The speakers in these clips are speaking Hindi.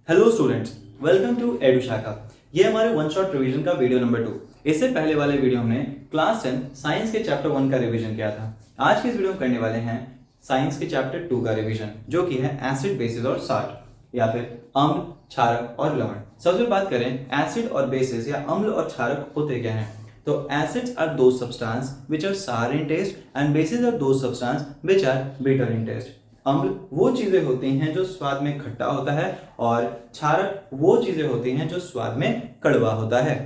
Hello students, welcome to Edu Shakha. ये हमारे वन शॉट रिवीजन का वीडियो नंबर 2। इससे पहले वाले वीडियो हमने क्लास 10 साइंस के चैप्टर 1 का रिवीजन किया था। आज के इस वीडियो में करने वाले हैं साइंस के चैप्टर 2 का रिवीजन, जो कि है एसिड, बेसिस और साल्ट या फिर अम्ल, क्षारक और लवण। सबसे बात करें एसिड और बेसिस या अम्ल और क्षारक होते क्या हैं, तो acids are those substance which are sour in taste and bases are those substance which are bitter in taste. अम्ल वो चीजें होती हैं जो स्वाद में खट्टा होता है और क्षारक वो चीजें होती हैं जो स्वाद में कड़वा होता है।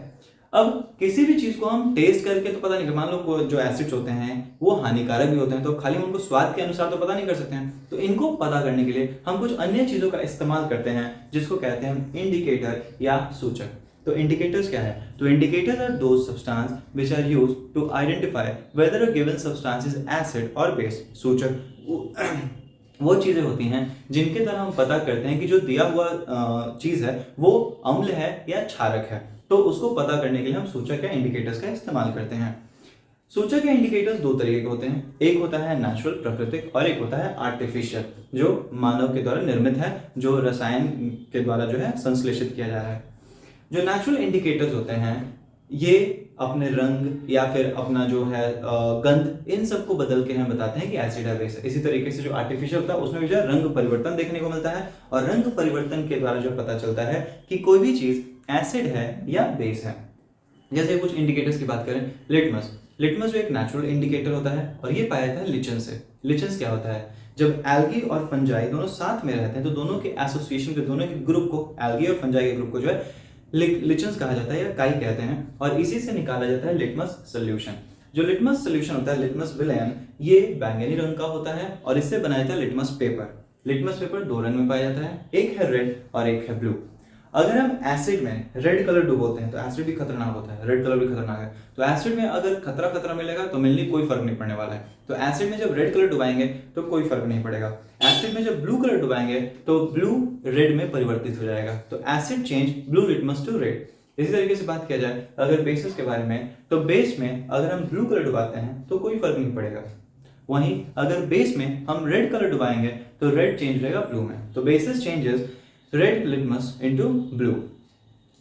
अब किसी भी चीज को हम टेस्ट करके तो पता नहीं, मान लो जो एसिड्स होते हैं वो हानिकारक भी होते हैं, तो खाली उनको स्वाद के अनुसार तो पता नहीं कर सकते हैं। तो इनको पता करने के लिए हम कुछ अन्य चीजों का इस्तेमाल करते हैं, जिसको कहते हैं इंडिकेटर या सूचक। तो इंडिकेटर्स क्या है? तो indicators are those substance which are used to identify whether a given substance is acid और बेस। सूचक वो चीजें होती हैं जिनके द्वारा हम पता करते हैं कि जो दिया हुआ चीज है वो अम्ल है या क्षारक है। तो उसको पता करने के लिए हम सूचक या इंडिकेटर्स का इस्तेमाल करते हैं। सूचक या इंडिकेटर्स दो तरीके के होते हैं, एक होता है नेचुरल प्राकृतिक और एक होता है आर्टिफिशियल, जो मानव के द्वारा निर्मित है, जो रसायन के द्वारा जो है संश्लेषित किया जा रहा है। जो नेचुरल इंडिकेटर्स होते हैं ये अपने रंग या फिर अपना जो है गंध, इन सबको बदल के हमें बताते हैं कि एसिड है बेस है। इसी तरीके से जो आर्टिफिशियल होता है उसमें भी जो है रंग परिवर्तन देखने को मिलता है, और रंग परिवर्तन के द्वारा जो पता चलता है कि कोई भी चीज एसिड है या बेस है। जैसे कुछ इंडिकेटर्स की बात करें, लिटमस। लिटमस जो एक नेचुरल इंडिकेटर होता है और ये पाया जाता है लिचन से। लिचन्स क्या होता है? जब एल्गी और फंजाई दोनों साथ में रहते हैं तो दोनों के एसोसिएशन के, दोनों के ग्रुप को, एल्गी और फंजाई के ग्रुप को जो है लिचन्स कहा जाता है या काई कहते हैं, और इसी से निकाला जाता है लिटमस सोल्यूशन। जो लिटमस सोल्यूशन होता है, लिटमस विलेन, ये बैंगनी रंग का होता है और इससे बनाया जाता है लिटमस पेपर। लिटमस पेपर दो रंग में पाया जाता है, एक है रेड और एक है ब्लू। अगर हम एसिड में रेड कलर डुबोते हैं तो एसिड भी खतरनाक होता है, रेड कलर भी खतरनाक है। तो एसिड में अगर खतरा खतरा मिलेगा तो मिलने कोई फर्क नहीं पड़ने वाला है। तो एसिड में जब रेड कलर डुबाएंगे तो कोई फर्क नहीं पड़ेगा। एसिड में जब ब्लू कलर डुबाएंगे तो ब्लू रेड में परिवर्तित हो जाएगा। तो acid change blue litmus to red. इसी तरीके से बात किया जाए अगर बेसिस के बारे में, तो बेस में अगर हम ब्लू कलर डुबाते हैं तो कोई फर्क नहीं पड़ेगा। वहीं अगर बेस में हम रेड कलर डुबाएंगे तो रेड चेंज रहेगा ब्लू में। तो basis changes red litmus into blue.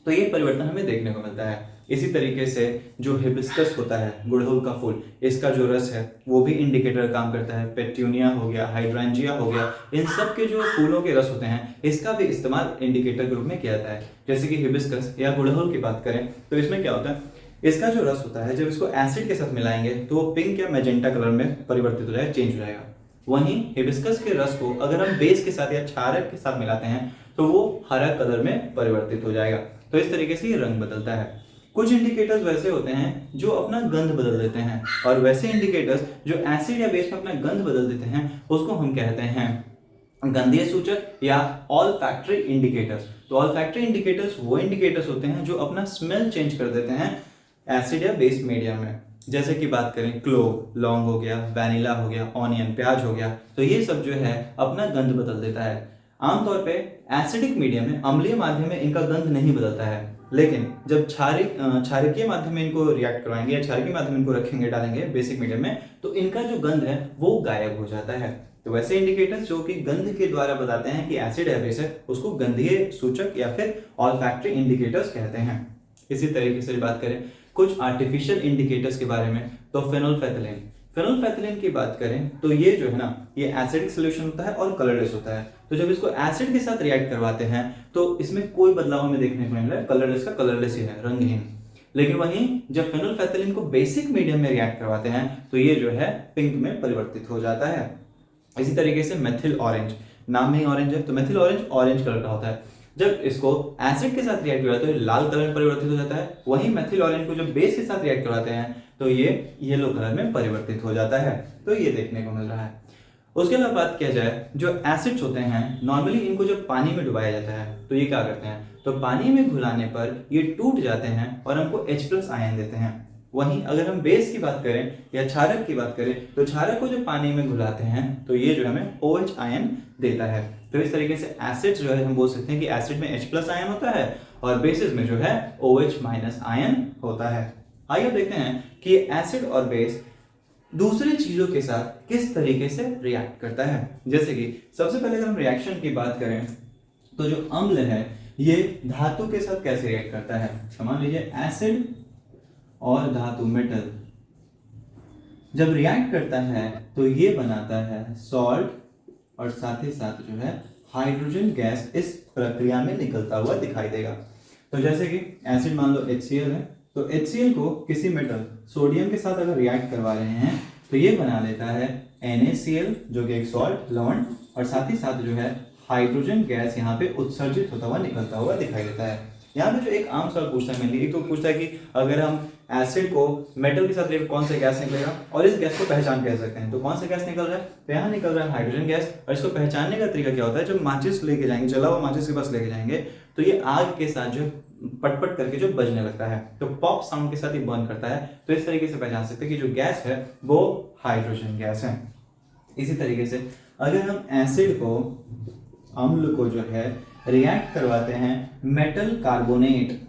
तो ये परिवर्तन हमें देखने को मिलता है। इसी तरीके से जो हिबिस्कस होता है, गुड़हल का फूल, इसका जो रस है वो भी इंडिकेटर काम करता है। पेट्यूनिया हो गया, हाइड्रेंजिया हो गया, इन सब के जो फूलों के रस होते हैं इसका भी इस्तेमाल इंडिकेटर के रूप में किया जाता है। जैसे कि हिबिस्कस या गुड़हल की बात करें तो इसमें क्या होता है, इसका जो रस होता है जब इसको एसिड के साथ मिलाएंगे तो वो पिंक या मैजेंटा कलर में परिवर्तित हो जाएगा, चेंज हो जाएगा। वहीं हिबिस्कस के रस को अगर हम बेस के साथ या क्षारक के साथ मिलाते हैं तो वो हरा कलर में परिवर्तित हो जाएगा। तो इस तरीके से ये रंग बदलता है। कुछ इंडिकेटर्स वैसे होते हैं जो अपना गंध बदल देते हैं, और वैसे इंडिकेटर्स जो एसिड या बेस में अपना गंध बदल देते हैं उसको हम कहते हैं गंधीय सूचक या ऑल्फैक्टरी इंडिकेटर्स। तो ऑल्फैक्टरी इंडिकेटर्स वो इंडिकेटर्स होते हैं जो अपना स्मेल चेंज कर देते हैं एसिड या बेस मीडियम में। जैसे कि बात करें क्लोव, लौंग हो गया, वैनिला हो गया, ऑनियन, प्याज हो गया, तो ये सब जो है अपना गंध बदल देता है। आमतौर पे एसिडिक मीडियम में, अम्लीय माध्यम में इनका गंध नहीं बदलता है, लेकिन जब क्षारकीय माध्यम में इनको रिएक्ट करवाएंगे या क्षारकीय माध्यम में इनको रखेंगे, डालेंगे बेसिक मीडियम में, तो इनका जो गंध है वो गायब हो जाता है। तो वैसे इंडिकेटर्स जो कि गंध के द्वारा बताते हैं कि एसिड है बेस है, उसको गंधीय सूचक या फिर ऑल्फैक्टरी इंडिकेटर्स कहते हैं। इसी तरीके से बात करें कुछ आर्टिफिशियल इंडिकेटर्स के बारे में, तो फेनोल्फेथलीन। फेनोल्फेथलीन की बात करें तो ये जो है ना, ये एसिडिक सॉल्यूशन होता है और कलरलेस होता है। तो जब इसको एसिड के साथ रिएक्ट करवाते हैं तो इसमें कोई बदलाव हमें देखने को नहीं मिल रहा है, कलरलेस का कलरलेस ही है, रंगहीन। लेकिन वहीं जब फेनोल्फेथलीन को बेसिक मीडियम में रिएक्ट करवाते हैं तो ये जो है पिंक में परिवर्तित हो जाता है। इसी तरीके से मेथिल ऑरेंज, नाम में ही ऑरेंज है तो मेथिल ऑरेंज ऑरेंज कलर का होता है। जब इसको एसिड के साथ रिएक्ट करवाते हैं तो लाल कलर में परिवर्तित हो जाता है। वहीं मेथिल ऑरेंज को जब बेस के साथ रिएक्ट करवाते हैं तो ये येलो कलर में परिवर्तित हो जाता है। तो ये देखने को मिल रहा है। उसके अलावा बात किया जाए जो एसिड्स होते हैं, नॉर्मली इनको जब पानी में डुबाया जाता है तो ये क्या करते हैं, तो पानी में घुलाने पर ये टूट जाते हैं और हमको H+ आयन देते हैं। वहीं अगर हम बेस की बात करें या क्षारक की बात करें तो क्षारक को जब पानी में घुलाते हैं तो ये जो हमें OH आयन देता है। तो इस तरीके से एसिड्स जो है हम बोल सकते हैं कि एसिड में H+ आयन होता है और बेसिस में जो है OH- आयन होता है। आइए देखते हैं कि एसिड और बेस दूसरी चीजों के साथ किस तरीके से रिएक्ट करता है। जैसे कि सबसे पहले अगर हम रिएक्शन की बात करें तो जो अम्ल है ये धातु के साथ कैसे रिएक्ट करता है, तो मान लीजिए एसिड और धातु मेटल जब रिएक्ट करता है तो ये बनाता है सॉल्ट और साथ ही साथ जो है हाइड्रोजन गैस इस प्रक्रिया में निकलता हुआ दिखाई देगा। तो जैसे कि एसिड मान लो HCl है, तो HCl को किसी मेटल सोडियम के साथ अगर रिएक्ट करवा रहे हैं तो ये बना लेता है NaCl जो कि एक सॉल्ट लवण, और साथ ही साथ जो है हाइड्रोजन गैस यहाँ पे उत्सर्जित होता हुआ निकलता हुआ दिखाई देता है। यहाँ पे जो एक आम सवाल पूछता है मेनली, एक तो पूछता है कि अगर हम एसिड को मेटल के साथ लेकर कौन सा गैस निकलेगा और इस गैस को पहचान कह सकते हैं, तो कौन सा गैस निकल रहा है, तो यहाँ निकल रहा है हाइड्रोजन गैस। और इसको पहचानने का तरीका क्या होता है, जब माचिस लेके जाएंगे, जला हुआ माचिस के पास लेके जाएंगे तो ये आग के साथ जो पटपट करके जो बजने लगता है, तो पॉप साउंड के साथ ही बर्न करता है। तो इस तरीके से पहचान सकते हैं कि जो गैस है वो हाइड्रोजन गैस है। इसी तरीके से अगर हम एसिड को, अम्ल को जो है रिएक्ट करवाते हैं मेटल कार्बोनेट,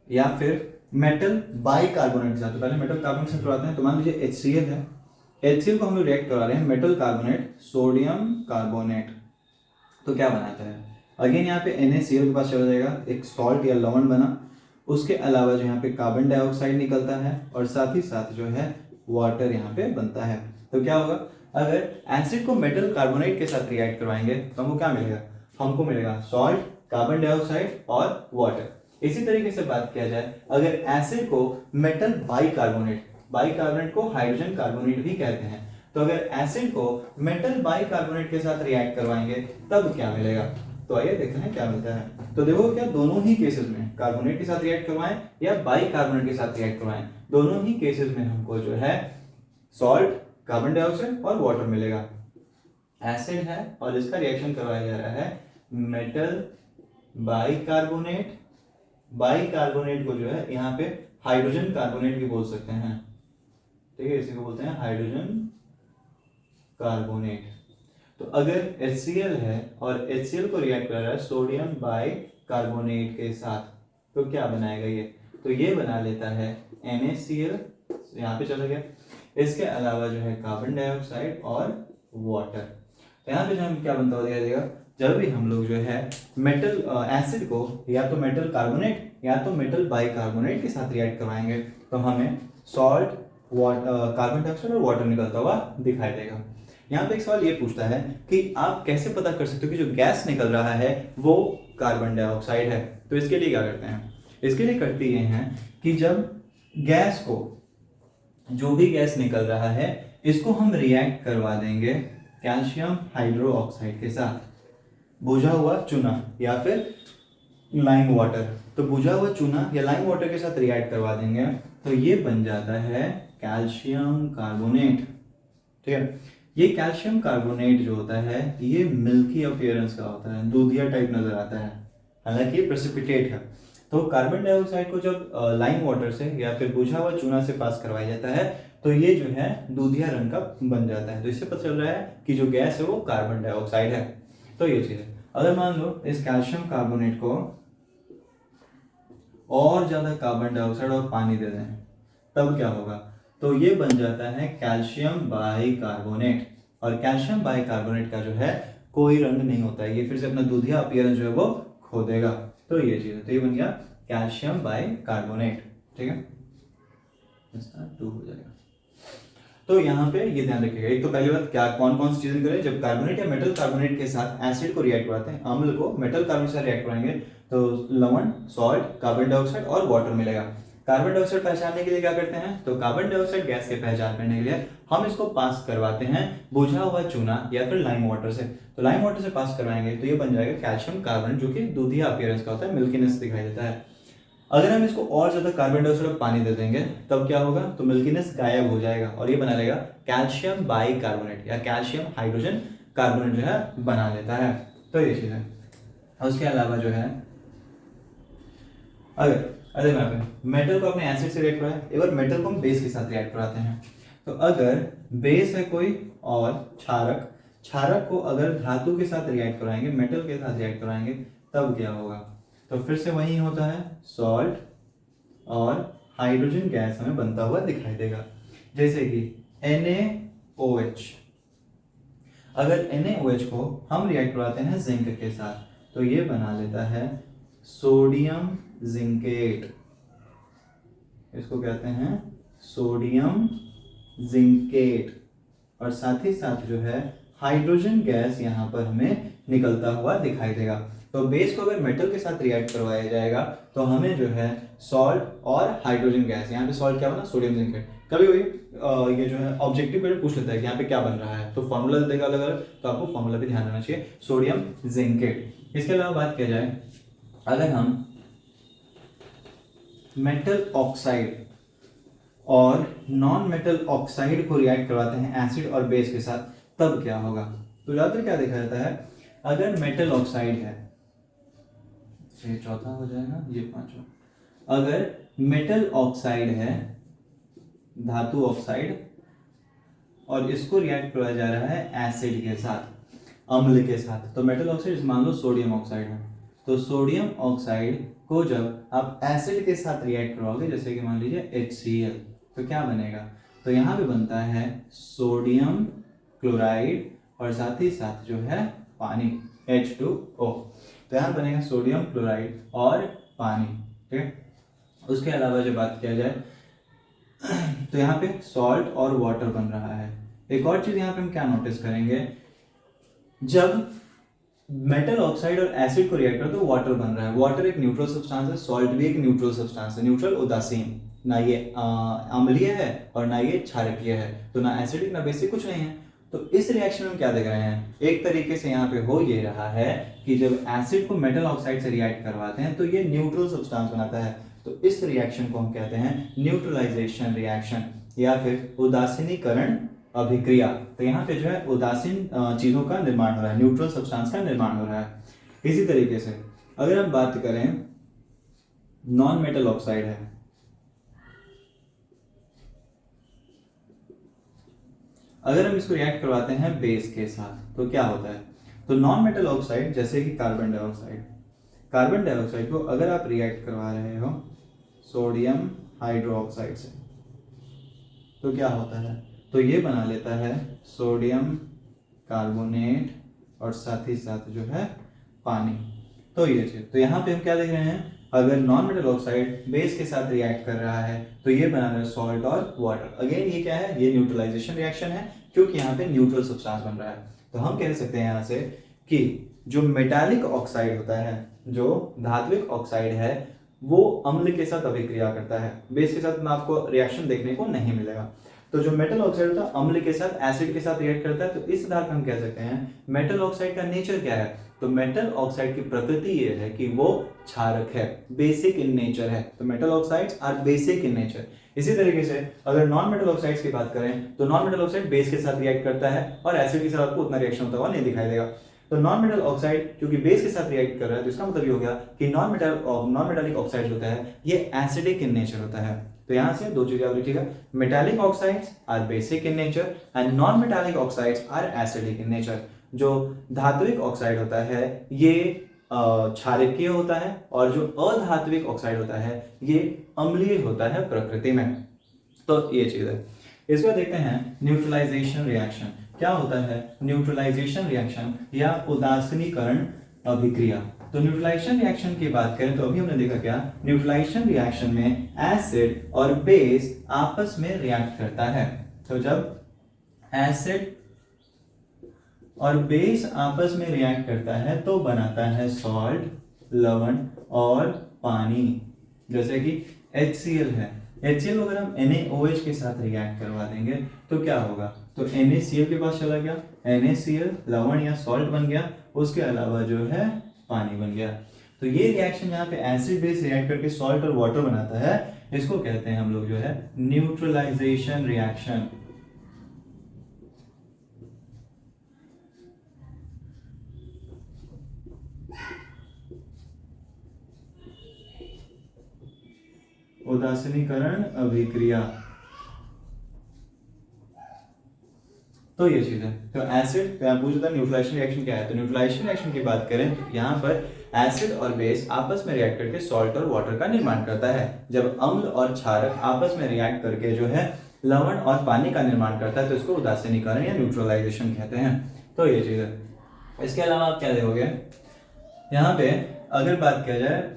या फिर मेटल बाइकार्बोनेट के साथ, तो पहले मेटल कार्बोनेट से करवाते हैं। तो मान लीजिए HCl है, HCl को हम लोग रिएक्ट करवा रहे हैं मेटल कार्बोनेट सोडियम कार्बोनेट, तो क्या बनाता है, अगेन यहाँ पे NaCl के पास चला जाएगा, एक सॉल्ट या लवण बना। उसके अलावा जो यहाँ पे कार्बन डाइऑक्साइड निकलता है और साथ ही साथ जो है वाटर यहाँ पे बनता है। तो क्या होगा, अगर एसिड को मेटल कार्बोनेट के साथ रिएक्ट करवाएंगे तो हमको क्या मिलेगा, हमको मिलेगा सॉल्ट, कार्बन डाइऑक्साइड और वाटर। इसी तरीके से बात किया जाए, अगर एसिड को मेटल बाइकार्बोनेट, बाइकार्बोनेट को हाइड्रोजन कार्बोनेट भी कहते हैं, तो अगर एसिड को मेटल बाइकार्बोनेट के साथ रिएक्ट करवाएंगे तब क्या मिलेगा, तो आइए देखते हैं क्या मिलता है। तो देखो क्या दोनों ही केसेस में कार्बोनेट के साथ रिएक्ट करवाएं या बाइकार्बोनेट के साथ रिएक्ट करवाएं, दोनों ही केसेस में हमको जो है सॉल्ट, कार्बन डाइऑक्साइड और वाटर मिलेगा। एसिड है और इसका रिएक्शन करवाया जा रहा है मेटल बाइकार्बोनेट, बाइकार्बोनेट को जो है यहाँ पे हाइड्रोजन कार्बोनेट भी बोल सकते हैं, ठीक है, इसी को बोलते हैं हाइड्रोजन कार्बोनेट। तो अगर HCl है और HCl को रिएक्ट कर रहा है सोडियम बाइकार्बोनेट के साथ, तो क्या बनाएगा ये, तो ये बना लेता है NaCl, यहाँ पे चला गया। इसके अलावा जो है कार्बन डाइऑक्साइड और वाटर। तो यहाँ पे जो हम क्या बनता हुआ दिखाई देगा, जब भी हम लोग जो है मेटल एसिड को या तो मेटल कार्बोनेट या तो मेटल बाइकार्बोनेट के साथ रिएक्ट करवाएंगे तो हमें सॉल्ट, कार्बन डाइऑक्साइड और वाटर निकलता हुआ दिखाई देगा। यहाँ पे एक सवाल ये पूछता है कि आप कैसे पता कर सकते हो कि जो गैस निकल रहा है वो कार्बन डाइऑक्साइड है, तो इसके लिए क्या करते हैं, इसके लिए करते ये हैं कि जब गैस को, जो भी गैस निकल रहा है इसको हम रिएक्ट करवा देंगे कैल्शियम हाइड्रोक्साइड के साथ, बुझा हुआ चूना या फिर लाइम वाटर, तो बुझा हुआ चूना या लाइम वाटर के साथ रिएक्ट करवा देंगे तो ये बन जाता है कैल्शियम कार्बोनेट, ठीक है। ये कैल्शियम कार्बोनेट जो होता है ये मिल्की अपीयरेंस का होता है, दूधिया टाइप नजर आता है, हालांकि ये प्रेसिपिटेट है। तो कार्बन डाइऑक्साइड को जब लाइम वाटर से या फिर बुझा हुआ चूना से पास करवाया जाता है तो ये जो है दूधिया रंग का बन जाता है। तो इससे पता चल रहा है कि जो गैस है वो कार्बन डाइऑक्साइड है। तो ये चीज है। अगर मान लो इस कैल्शियम कार्बोनेट को और ज्यादा कार्बन डाइऑक्साइड और पानी दे दें तब क्या होगा, तो ये बन जाता है कैल्शियम बाइकार्बोनेट, और कैल्शियम बाइकार्बोनेट का जो है कोई रंग नहीं होता है, ये फिर से अपना दूधिया अपीयरेंस जो है वो खो देगा। तो ये चीज है, तो ये बन गया कैल्शियम बाइकार्बोनेट, ठीक है, इसका 2 हो जाएगा। तो यहाँ पे ये ध्यान रखिएगा, एक तो पहली बात क्या कौन कौन सी चीजें करें, जब कार्बोनेट या मेटल कार्बोनेट के साथ एसिड को रिएक्ट कराते हैं, अम्ल को मेटल कार्बोनेट से रिएक्ट कराएंगे तो लवण, सॉल्ट, कार्बन डाइऑक्साइड और वाटर मिलेगा। कार्बन डाइऑक्साइड पहचानने के लिए क्या करते हैं, तो कार्बन डाइऑक्साइड गैस के पहचान करने के लिए हम इसको पास करवाते हैं बुझा हुआ चूना या फिर लाइम वाटर से। तो लाइम वाटर से पास करवाएंगे तो ये बन जाएगा कैल्शियम कार्बोनेट, जो कि दूधिया अपीयरेंस का होता है, मिल्कीनेस दिखाई देता है। अगर हम इसको और ज्यादा कार्बन डाइऑक्साइड और पानी दे देंगे तब क्या होगा, तो मिल्कीनेस गायब हो जाएगा और ये बना लेगा कैल्शियम बाइकार्बोनेट या कैल्शियम हाइड्रोजन कार्बोनेट जो है बना लेता है। तो ये चीज है। उसके अलावा जो है अगर यहाँ पे मेटल को अपने एसिड से रिएक्ट कराए, एक बार मेटल को हम बेस के साथ रिएक्ट कराते हैं, तो अगर बेस है कोई और क्षारक, क्षारक को अगर धातु के साथ रिएक्ट कराएंगे, मेटल के साथ रिएक्ट कराएंगे तब क्या होगा, तो फिर से वही होता है सॉल्ट और हाइड्रोजन गैस हमें बनता हुआ दिखाई देगा। जैसे कि NaOH। अगर NaOH को हम रिएक्ट करवाते हैं जिंक के साथ तो ये बना लेता है सोडियम जिंकेट। इसको कहते हैं सोडियम जिंकेट। और साथ ही साथ जो है हाइड्रोजन गैस यहाँ पर हमें निकलता हुआ दिखाई देगा। तो बेस को अगर मेटल के साथ रिएक्ट करवाया जाएगा तो हमें जो है सॉल्ट और हाइड्रोजन गैस, यहाँ पे सॉल्ट क्या बना, सोडियम जिंकेट। कभी कभी ये जो है ऑब्जेक्टिव क्वेश्चन पूछ लेता है कि यहाँ पे क्या बन रहा है, तो फॉर्मूला देगा अलग अलग, तो आपको फॉर्मूला भी ध्यान रखना चाहिए, सोडियम जिंकेट। इसके अलावा बात किया जाए, अगर हम मेटल ऑक्साइड और नॉन मेटल ऑक्साइड को रिएक्ट करवाते हैं एसिड और बेस के साथ, तब क्या होगा। तो ज़्यादातर क्या देखा जाता है, अगर मेटल ऑक्साइड है, ये चौथा हो जाएगा, ये पांचवा। अगर मेटल ऑक्साइड है, धातु ऑक्साइड, और इसको रिएक्ट करवाया जा रहा है एसिड के साथ, अम्ल के साथ, तो मेटल ऑक्साइड मान लो सोडियम ऑक्साइड है, तो सोडियम ऑक्साइड को जब आप एसिड के साथ रिएक्ट करवाओगे, जैसे कि मान लीजिए HCl, तो क्या बनेगा, तो यहाँ पे बनता है सोडियम क्लोराइड और साथ ही साथ जो है पानी H2O। तो यहाँ बनेगा सोडियम क्लोराइड और पानी, ठीक है। उसके अलावा जब बात किया जाए तो यहाँ पे सॉल्ट और वाटर बन रहा है। एक और चीज यहाँ पे हम क्या नोटिस करेंगे, जब मेटल ऑक्साइड और एसिड को रिएक्ट करते तो वाटर बन रहा है। वाटर एक न्यूट्रल सब्सटेंस है, सॉल्ट भी एक न्यूट्रल सब्सटेंस है। न्यूट्रल उदासीन, ना ये अम्लीय है और ना ये क्षारकीय है, तो ना एसिडिक ना बेसिक, कुछ नहीं है। तो इस रिएक्शन में क्या देख रहे हैं, एक तरीके से यहाँ पे हो ये रहा है कि जब एसिड को मेटल ऑक्साइड से रिएक्ट करवाते हैं तो ये न्यूट्रल सब्सटेंस बनाता है। तो इस रिएक्शन को हम कहते हैं न्यूट्रलाइजेशन रिएक्शन या फिर उदासीनीकरण अभिक्रिया। तो यहाँ पे जो है उदासीन चीजों का निर्माण हो रहा है, न्यूट्रल सब्सटेंस का निर्माण हो रहा है। इसी तरीके से अगर हम बात करें नॉन मेटल ऑक्साइड है, अगर हम इसको रिएक्ट करवाते हैं बेस के साथ तो क्या होता है, तो नॉन मेटल ऑक्साइड जैसे कि कार्बन डाइऑक्साइड, कार्बन डाइऑक्साइड को अगर आप रिएक्ट करवा रहे हो सोडियम हाइड्रोक्साइड से, तो क्या होता है, तो ये बना लेता है सोडियम कार्बोनेट और साथ ही साथ जो है पानी। तो ये चीज, तो यहाँ पे हम क्या देख रहे हैं, अगर नॉन मेटल ऑक्साइड बेस के साथ रिएक्ट कर रहा है तो ये बना रहा है सॉल्ट और वाटर। अगेन ये क्या है, ये न्यूट्रलाइजेशन रिएक्शन है, क्योंकि यहाँ पे न्यूट्रल सब्सटेंस बन रहा है। तो हम कह सकते हैं यहाँ से कि जो मेटालिक ऑक्साइड होता है, जो धात्विक ऑक्साइड है, वो अम्ल के साथ अभिक्रिया करता है। बेस के साथ में आपको रिएक्शन देखने को नहीं मिलेगा। तो जो मेटल ऑक्साइड होता है अम्ल के साथ एसिड के साथ रिएक्ट करता है। तो इस आधार पर हम कह सकते हैं मेटल ऑक्साइड का नेचर क्या है, तो मेटल ऑक्साइड की प्रकृति ये है कि वो क्षारक है, बेसिक इन नेचर है। तो metal oxides are basic in nature. इसी तरीके से अगर नॉन मेटल ऑक्साइड्स की बात करें तो नॉन मेटल ऑक्साइड बेस के साथ रिएक्ट करता है और एसिड के साथ आपको उतना रिएक्शन होता हुआ नहीं दिखाई देगा। तो नॉन मेटल ऑक्साइड क्योंकि बेस के साथ रिएक्ट कर रहा है, तो इसका मतलब ये हो गया कि नॉन मेटालिक ऑक्साइड होता है ये एसिडिक इन नेचर होता है। तो यहां से दो चीजें आप लिखिएगा, metallic oxides are basic in nature and non metallic oxides are acidic in nature. जो धात्विक ऑक्साइड होता है ये क्षारकीय होता है और जो अधात्विक ऑक्साइड होता है ये अम्लीय होता है प्रकृति में। तो ये चीज है। इसको देखते हैं न्यूट्रलाइजेशन रिएक्शन। क्या होता है न्यूट्रलाइजेशन रिएक्शन या उदासीनीकरण अभिक्रिया। तो न्यूट्रलाइजेशन रिएक्शन की बात करें तो अभी हमने देखा क्या, न्यूट्रलाइजेशन रिएक्शन में एसिड और बेस आपस में रिएक्ट करता है। तो जब एसिड और बेस आपस में रिएक्ट करता है तो बनाता है सॉल्ट, लवण और पानी। जैसे कि HCl है, HCl अगर हम NaOH के साथ रिएक्ट करवा देंगे तो क्या होगा, तो NaCl के पास चला गया, NaCl लवण या सॉल्ट बन गया, उसके अलावा जो है पानी बन गया। तो ये रिएक्शन यहाँ पे एसिड बेस रिएक्ट करके सॉल्ट और वाटर बनाता है, इसको कहते हैं हम लोग जो है न्यूट्रलाइजेशन रिएक्शन। उदासीनीकरण अभिक्रिया। तो ये चीज है। तो एसिड पूछता है न्यूट्रलाइजेशन रिएक्शन क्या है, तो न्यूट्रलाइजेशन रिएक्शन की बात करें तो यहाँ पर एसिड और बेस आपस में रिएक्ट करके सॉल्ट और वाटर का निर्माण करता है। जब अम्ल और क्षारक आपस में रिएक्ट करके जो है लवण और पानी का निर्माण करता है तो इसको उदासीनीकरण या न्यूट्रलाइजेशन कहते हैं। तो ये चीज़ है। इसके अलावा आप क्या देखोगे, यहाँ पे अगर बात किया जाए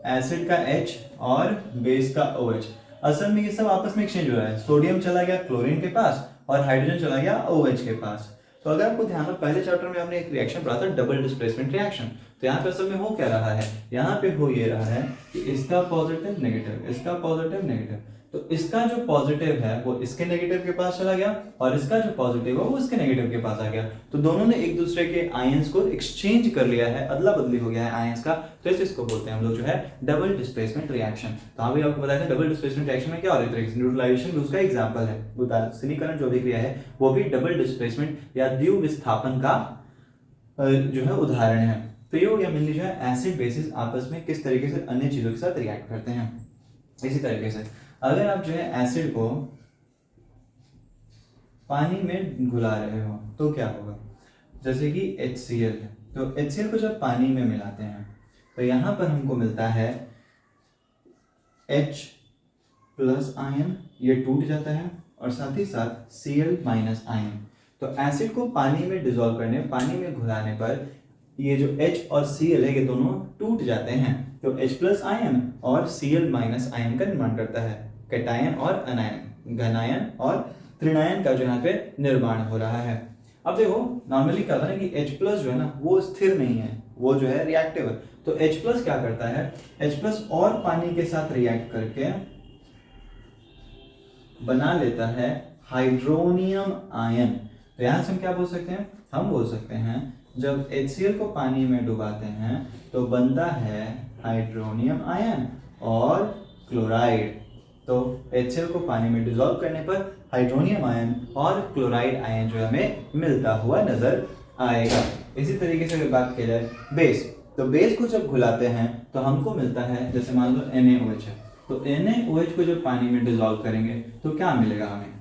एसिड का H और बेस का OH, असल में ये सब आपस में एक्सचेंज हो रहा है। सोडियम चला गया क्लोरीन के पास और हाइड्रोजन चला गया OH के पास। तो अगर आपको ध्यान हो, पहले चैप्टर में हमने एक रिएक्शन पढ़ा था डबल डिस्प्लेसमेंट रिएक्शन। तो यहाँ पे असल में हो क्या रहा है, यहाँ पे हो ये रहा है कि इसका पॉजिटिव नेगेटिव, इसका पॉजिटिव नेगेटिव, तो इसका जो पॉजिटिव है वो इसके नेगेटिव के पास चला गया और इसका जो पॉजिटिव है वो इसके नेगेटिव के पास आ गया। तो दोनों ने एक दूसरे के आयंस को एक्सचेंज कर लिया है, अदला बदली हो गया है आयंस का। तो इस चीज को बोलते हैं हम लोग जो है डबल डिस्प्लेसमेंट रिएक्शन। तो अभी आपको बताया था डबल डिस्प्लेसमेंट रिएक्शन में क्या हो रहा है, न्यूट्रलाइजेशन उसका एग्जांपल है। उदासीनीकरण जो भी क्रिया है वो भी डबल डिस्प्लेसमेंट या द्विविस्थापन का जो है उदाहरण है। तो ये हो गया मेनली जो है एसिड बेसिस आपस में किस तरीके से अन्य चीजों के साथ रिएक्ट करते हैं। इसी तरीके से अगर आप जो है एसिड को पानी में घुला रहे हो तो क्या होगा, जैसे कि HCl है, तो HCl को जब पानी में मिलाते हैं तो यहां पर हमको मिलता है H प्लस आयन, ये टूट जाता है, और साथ ही साथ Cl माइनस आयन। तो एसिड को पानी में डिसॉल्व करने, पानी में घुलाने पर ये जो H और Cl है ये दोनों टूट जाते हैं। तो H प्लस आयन और Cl माइनस आयन का निर्माण करता है। कैटायन और अनायन, घनायन और त्रिणायन का जो यहाँ पे निर्माण हो रहा है। अब देखो नॉर्मली क्या होता है कि H प्लस जो है ना वो स्थिर नहीं है, वो जो है रिएक्टिव है। तो H प्लस क्या करता है, H प्लस और पानी के साथ रिएक्ट करके बना लेता है हाइड्रोनियम आयन। तो यहाँ से हम क्या बोल सकते हैं, हम बोल सकते हैं जब HCl को पानी में डुबाते हैं तो बनता है हाइड्रोनियम आयन और क्लोराइड। तो HCl को पानी में डिसॉल्व करने पर हाइड्रोनियम आयन और क्लोराइड आयन जो हमें मिलता हुआ नजर आएगा। इसी तरीके से अगर बात की जाए बेस, तो बेस को जब घुलाते हैं तो हमको मिलता है, जैसे मान लो NaOH है, तो NaOH को जब पानी में डिसॉल्व करेंगे तो क्या मिलेगा हमें,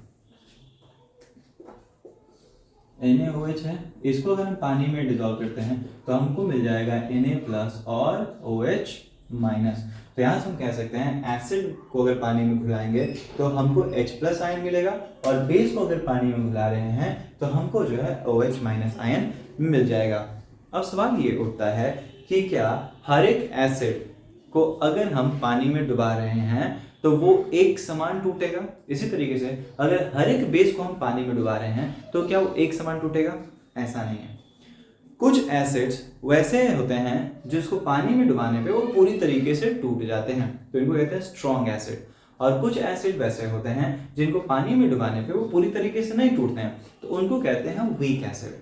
NaOH है, इसको अगर हम पानी में डिसॉल्व करते हैं तो हमको मिल जाएगा Na प्लस और OH माइनस। तो यहाँ से हम कह सकते हैं एसिड को अगर पानी में घुलाएंगे तो हमको H प्लस आयन मिलेगा, और बेस को अगर पानी में घुला रहे हैं तो हमको जो है OH माइनस आयन मिल जाएगा। अब सवाल ये उठता है कि क्या हर एक एसिड को अगर हम पानी में डुबा रहे हैं तो वो एक समान टूटेगा? इसी तरीके से अगर हर एक बेस को हम पानी में डुबा रहे हैं तो क्या वो एक समान टूटेगा? ऐसा नहीं है। कुछ एसिड्स वैसे होते हैं जिसको पानी में डुबाने पे वो पूरी तरीके से टूट जाते हैं, तो इनको कहते हैं स्ट्रॉन्ग एसिड। और कुछ एसिड वैसे होते हैं जिनको पानी में डुबाने पे वो पूरी तरीके से नहीं टूटते हैं, तो उनको कहते हैं वीक एसिड।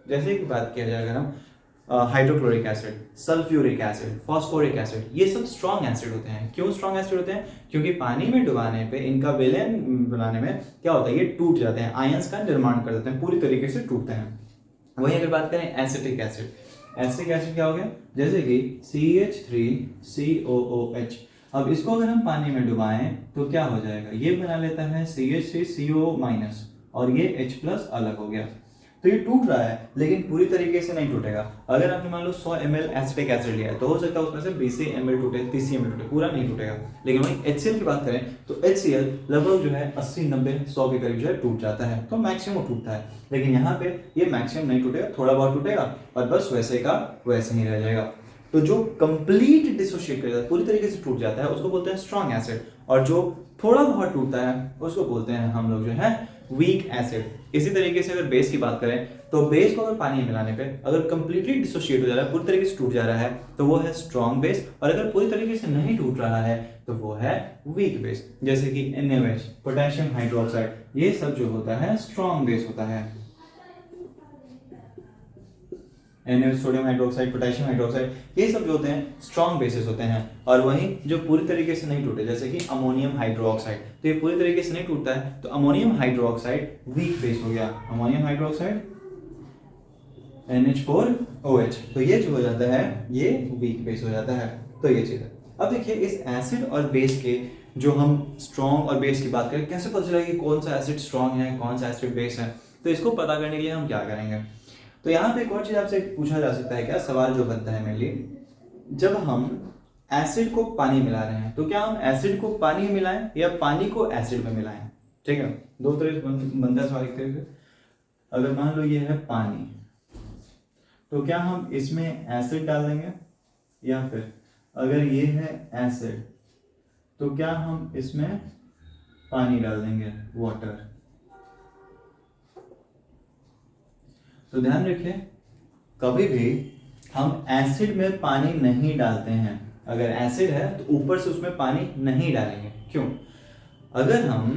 जैसे कि बात किया जाए अगर हम hydrochloric acid, sulphuric acid, phosphoric acid, ये सब स्ट्रॉन्ग एसिड होते हैं। क्यों स्ट्रॉन्ग एसिड होते हैं? क्योंकि पानी में डुबाने पे इनका विलयन बनाने में क्या होता है, ये टूट जाते हैं, आयंस का निर्माण कर देते हैं, पूरी तरीके से टूटते हैं। वहीं अगर बात करें एसिटिक एसिड, एसिटिक एसिड क्या हो गया, जैसे कि CH3COOH। अब इसको अगर हम पानी में डुबाएं तो क्या हो जाएगा, ये बना लेता है CH3CO माइनस और ये H प्लस अलग हो गया। तो ये टूट रहा है लेकिन पूरी तरीके से नहीं टूटेगा। अगर आपने मान लो 100 ml एसिटिक एसिड लिया है तो हो सकता है उसमें से 20 ml टूटे, 30 ml टूटे, पूरा नहीं टूटेगा। लेकिन वहीं HCl की बात करें तो HCl लगभग जो है 80, 90, 100 के करीब जो है टूट जाता है, तो मैक्सिमम टूटता है। लेकिन यहाँ पे ये मैक्सिमम नहीं टूटेगा, थोड़ा बहुत टूटेगा और बस वैसे का वैसे ही रह जाएगा। तो जो कंप्लीट डिसोशिएट कर जाता है, पूरी तरीके से टूट जाता है, उसको बोलते हैं स्ट्रॉन्ग एसिड, और जो थोड़ा बहुत टूटता है उसको बोलते हैं हम लोग जो है वीक एसिड। इसी तरीके से अगर बेस की बात करें तो बेस को अगर पानी में मिलाने पे अगर कंप्लीटली डिसोशिएट हो जा रहा है, पूरी तरीके से टूट जा रहा है, तो वो है स्ट्रॉन्ग बेस, और अगर पूरी तरीके से नहीं टूट रहा है तो वो है वीक बेस। जैसे कि NaOH, पोटेशियम हाइड्रोक्साइड, ये सब जो होता है स्ट्रॉन्ग बेस होता है। NaOH, sodium hydroxide, potassium hydroxide, ये सब जो होते हैं स्ट्रॉन्ग बेसिस होते हैं। और वहीं जो पूरी तरीके से नहीं टूटे, जैसे कि अमोनियम हाइड्रोक्साइड, तो ये पूरी तरीके से नहीं टूटता है, तो अमोनियम हाइड्रोक्साइड वीक बेस हो गया। अमोनियम हाइड्रोक्साइड NH4OH, तो ये जो हो जाता है ये वीक बेस हो जाता है। तो ये चीज है। अब देखिए इस एसिड और बेस के जो हम स्ट्रॉन्ग और बेस की बात करें, कैसे पता चलेगा कि कौन सा एसिड स्ट्रॉन्ग है, कौन सा एसिड बेस है? तो इसको पता करने के लिए हम क्या करेंगे, तो यहाँ पे एक और चीज आपसे पूछा जा सकता है, क्या सवाल जो बनता है मेरे लिए, जब हम एसिड को पानी मिला रहे हैं तो क्या हम एसिड को पानी में मिलाएं या पानी को एसिड में मिलाएं? ठीक है, दो तरह से बनता है सवाल एक तरह से। अगर मान लो ये है पानी, तो क्या हम इसमें एसिड डाल देंगे, या फिर अगर ये है एसिड तो क्या हम इसमें पानी डाल देंगे, वाटर। तो ध्यान रखिए, कभी भी हम एसिड में पानी नहीं डालते हैं। अगर एसिड है तो ऊपर से उसमें पानी नहीं डालेंगे। क्यों? अगर हम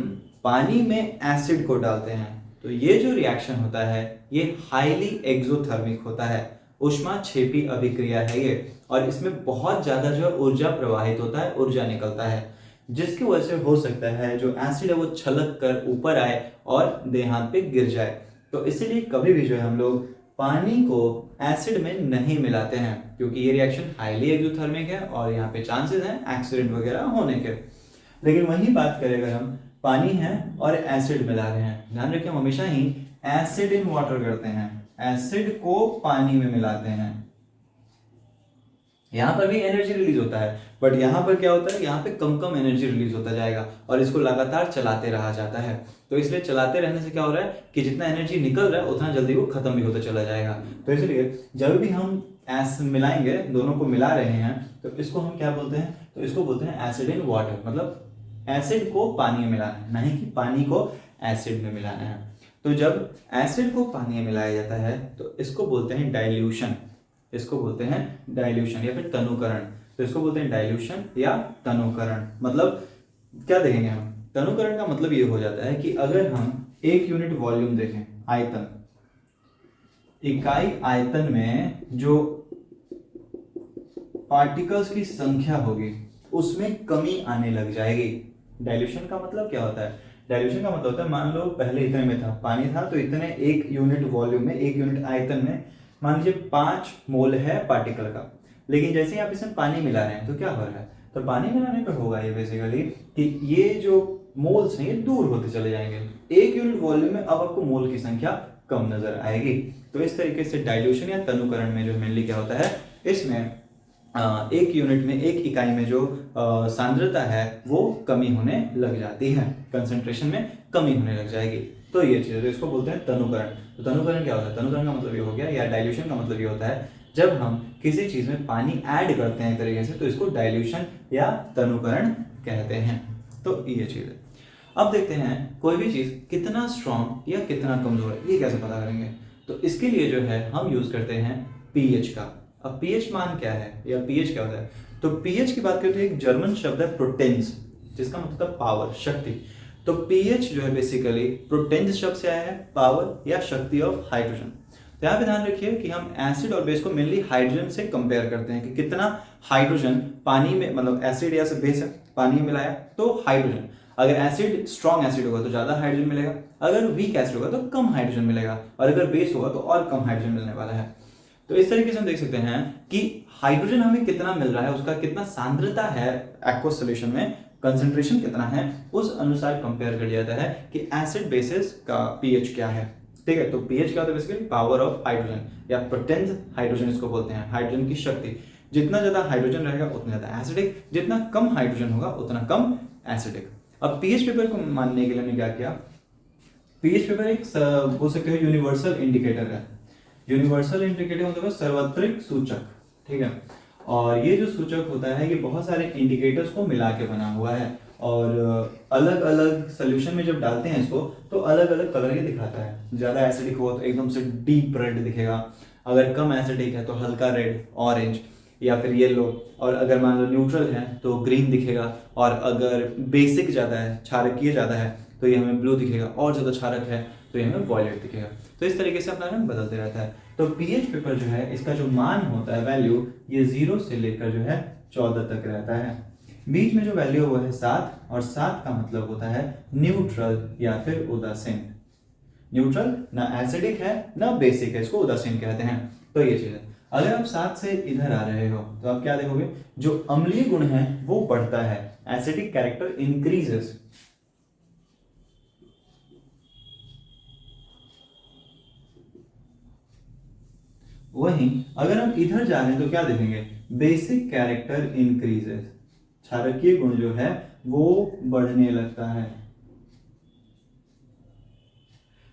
पानी में एसिड को डालते हैं तो ये जो रिएक्शन होता है ये हाईली एक्सोथर्मिक होता है, ऊष्माक्षेपी अभिक्रिया है ये, और इसमें बहुत ज्यादा जो ऊर्जा प्रवाहित होता है, ऊर्जा निकलता है, जिसकी वजह से हो सकता है जो एसिड है वो छलक कर ऊपर आए और देहांत पे गिर जाए। तो इसीलिए कभी भी जो है हम लोग पानी को एसिड में नहीं मिलाते हैं, क्योंकि ये रिएक्शन हाईली एक्सोथर्मिक है और यहाँ पे चांसेस हैं एक्सीडेंट वगैरह होने के। लेकिन वही बात करें अगर हम पानी है और एसिड मिला रहे हैं, ध्यान रखें हम हमेशा ही एसिड इन वाटर करते हैं, एसिड को पानी में मिलाते हैं। यहां पर भी एनर्जी रिलीज होता है, बट यहां पर क्या होता है, यहाँ पे कम कम एनर्जी रिलीज होता जाएगा और इसको लगातार चलाते रहा जाता है। तो इसलिए चलाते रहने से क्या हो रहा है कि जितना एनर्जी निकल रहा है उतना जल्दी वो खत्म भी होता चला जाएगा। तो इसलिए जब भी हम मिलाएंगे, दोनों को मिला रहे हैं, तो इसको हम क्या बोलते हैं, तो इसको बोलते हैं एसिड इन वाटर, मतलब एसिड को पानी में मिलाना है, नहीं कि पानी को एसिड में मिलाना है। तो जब एसिड को पानी में मिलाया जाता है तो इसको बोलते हैं डाइल्यूशन, इसको बोलते हैं डाइल्यूशन या फिर तनुकरण। तो इसको बोलते हैं डाइल्यूशन या तनुकरण। मतलब क्या देखेंगे हम, तनुकरण का मतलब ये हो जाता है कि अगर हम एक यूनिट वॉल्यूम देखें, आयतन, इकाई आयतन में जो पार्टिकल्स की संख्या होगी उसमें कमी आने लग जाएगी। डाइल्यूशन का मतलब क्या होता है, डाइल्यूशन का मतलब होता है, मान लो पहले इतने में था, पानी था, तो इतने एक यूनिट वॉल्यूम में, एक यूनिट आयतन में मान लीजिए 5 मोल है पार्टिकल का, लेकिन जैसे ही आप इसमें पानी मिला रहे हैं तो क्या हो रहा है, तो पानी मिलाने पर होगा ये बेसिकली कि ये जो मोल्स हैं ये दूर होते चले जाएंगे, एक यूनिट वॉल्यूम में अब आपको मोल की संख्या कम नजर आएगी। तो इस तरीके से डाइल्यूशन या तनुकरण में जो मेनली क्या होता है, इसमें एक यूनिट में, एक इकाई में जो सांद्रता है वो कमी होने लग जाती है, कंसंट्रेशन में कमी होने लग जाएगी। तो ये चीज, तो इसको बोलते हैं तनुकरण। तो तनुकरण क्या होता है, तनुकरण का मतलब ये हो गया, या डाइल्यूशन का मतलब ये होता है जब हम किसी चीज में पानी ऐड करते हैं एक तरीके से, तो इसको डाइल्यूशन या तनुकरण कहते हैं। तो ये चीज है। अब देखते हैं कोई भी चीज कितना स्ट्रॉन्ग या कितना कमजोर है, ये कैसे पता करेंगे। तो इसके लिए जो है हम यूज करते हैं पीएच का। अब पीएच मान क्या है या पीएच क्या होता है, तो पीएच की बात करते हैं, एक जर्मन शब्द है प्रोटेंस, जिसका मतलब पावर, शक्ति। तो पीएच जो है बेसिकली प्रोटेंस शब्द से आया है, पावर या शक्ति ऑफ हाइड्रोजन। तो यहाँ पे ध्यान रखिए कि हम एसिड और बेस को मेनली हाइड्रोजन से कंपेयर करते हैं कि कितना हाइड्रोजन पानी में, मतलब एसिड या बेस है, पानी में मिलाया तो हाइड्रोजन, अगर एसिड स्ट्रॉन्ग एसिड होगा तो ज्यादा हाइड्रोजन मिलेगा, अगर वीक एसिड होगा तो कम हाइड्रोजन मिलेगा, और अगर बेस होगा तो और कम हाइड्रोजन मिलने वाला है। तो इस तरीके से हम देख सकते हैं कि हाइड्रोजन हमें कितना मिल रहा है, उसका कितना सांद्रता है एक्वस सॉल्यूशन में, कंसंट्रेशन कितना है, उस अनुसार कंपेयर कर लिया जाता है कि एसिड बेसिस का पीएच क्या है। ठीक है, तो पीएच क्या होता है बेसिकली, पावर ऑफ हाइड्रोजन या पोटेंस हाइड्रोजन इसको बोलते हैं, हाइड्रोजन की शक्ति। जितना ज्यादा हाइड्रोजन रहेगा उतना ज्यादा एसिडिक, जितना कम हाइड्रोजन होगा उतना कम एसिडिक। अब पीएच पेपर को मानने के लिए हमने क्या किया, पीएच पेपर एक बोल सकते हो यूनिवर्सल इंडिकेटर है। यूनिवर्सल इंडिकेटर मतलब सार्वत्रिक सूचक, ठीक है। और ये जो सूचक होता है ये बहुत सारे इंडिकेटर्स को मिला के बना हुआ है, और अलग अलग सोल्यूशन में जब डालते हैं इसको तो अलग अलग कलर ये दिखाता है। ज्यादा एसिडिक हो तो एकदम से डीप रेड दिखेगा, अगर कम एसिडिक है तो हल्का रेड, ऑरेंज या फिर येलो, और अगर मान लो न्यूट्रल है तो ग्रीन दिखेगा, और अगर बेसिक ज्यादा है, क्षारकीय ज्यादा है तो ये हमें ब्लू दिखेगा, और ज्यादा क्षारक है तो ये हमें वॉयलेट दिखेगा। तो इस तरीके से अपना रंग बदलते रहता है। तो पीएच पेपर जो है इसका जो मान होता है वैल्यू, ये 0 से लेकर जो है 14 तक रहता है। बीच में जो वैल्यू वो है 7, और 7 का मतलब होता है न्यूट्रल या फिर उदासीन। न्यूट्रल ना एसिडिक है ना बेसिक है, इसको उदासीन कहते हैं। तो ये चीज है। अगर आप 7 से इधर आ रहे हो तो आप क्या देखोगे, जो अम्लीय गुण है वो बढ़ता है, एसिडिक कैरेक्टर इंक्रीजेस। वहीं अगर हम इधर जा रहे हैं तो क्या देखेंगे, बेसिक कैरेक्टर इंक्रीजेस, क्षारकीय गुण जो है वो बढ़ने लगता है।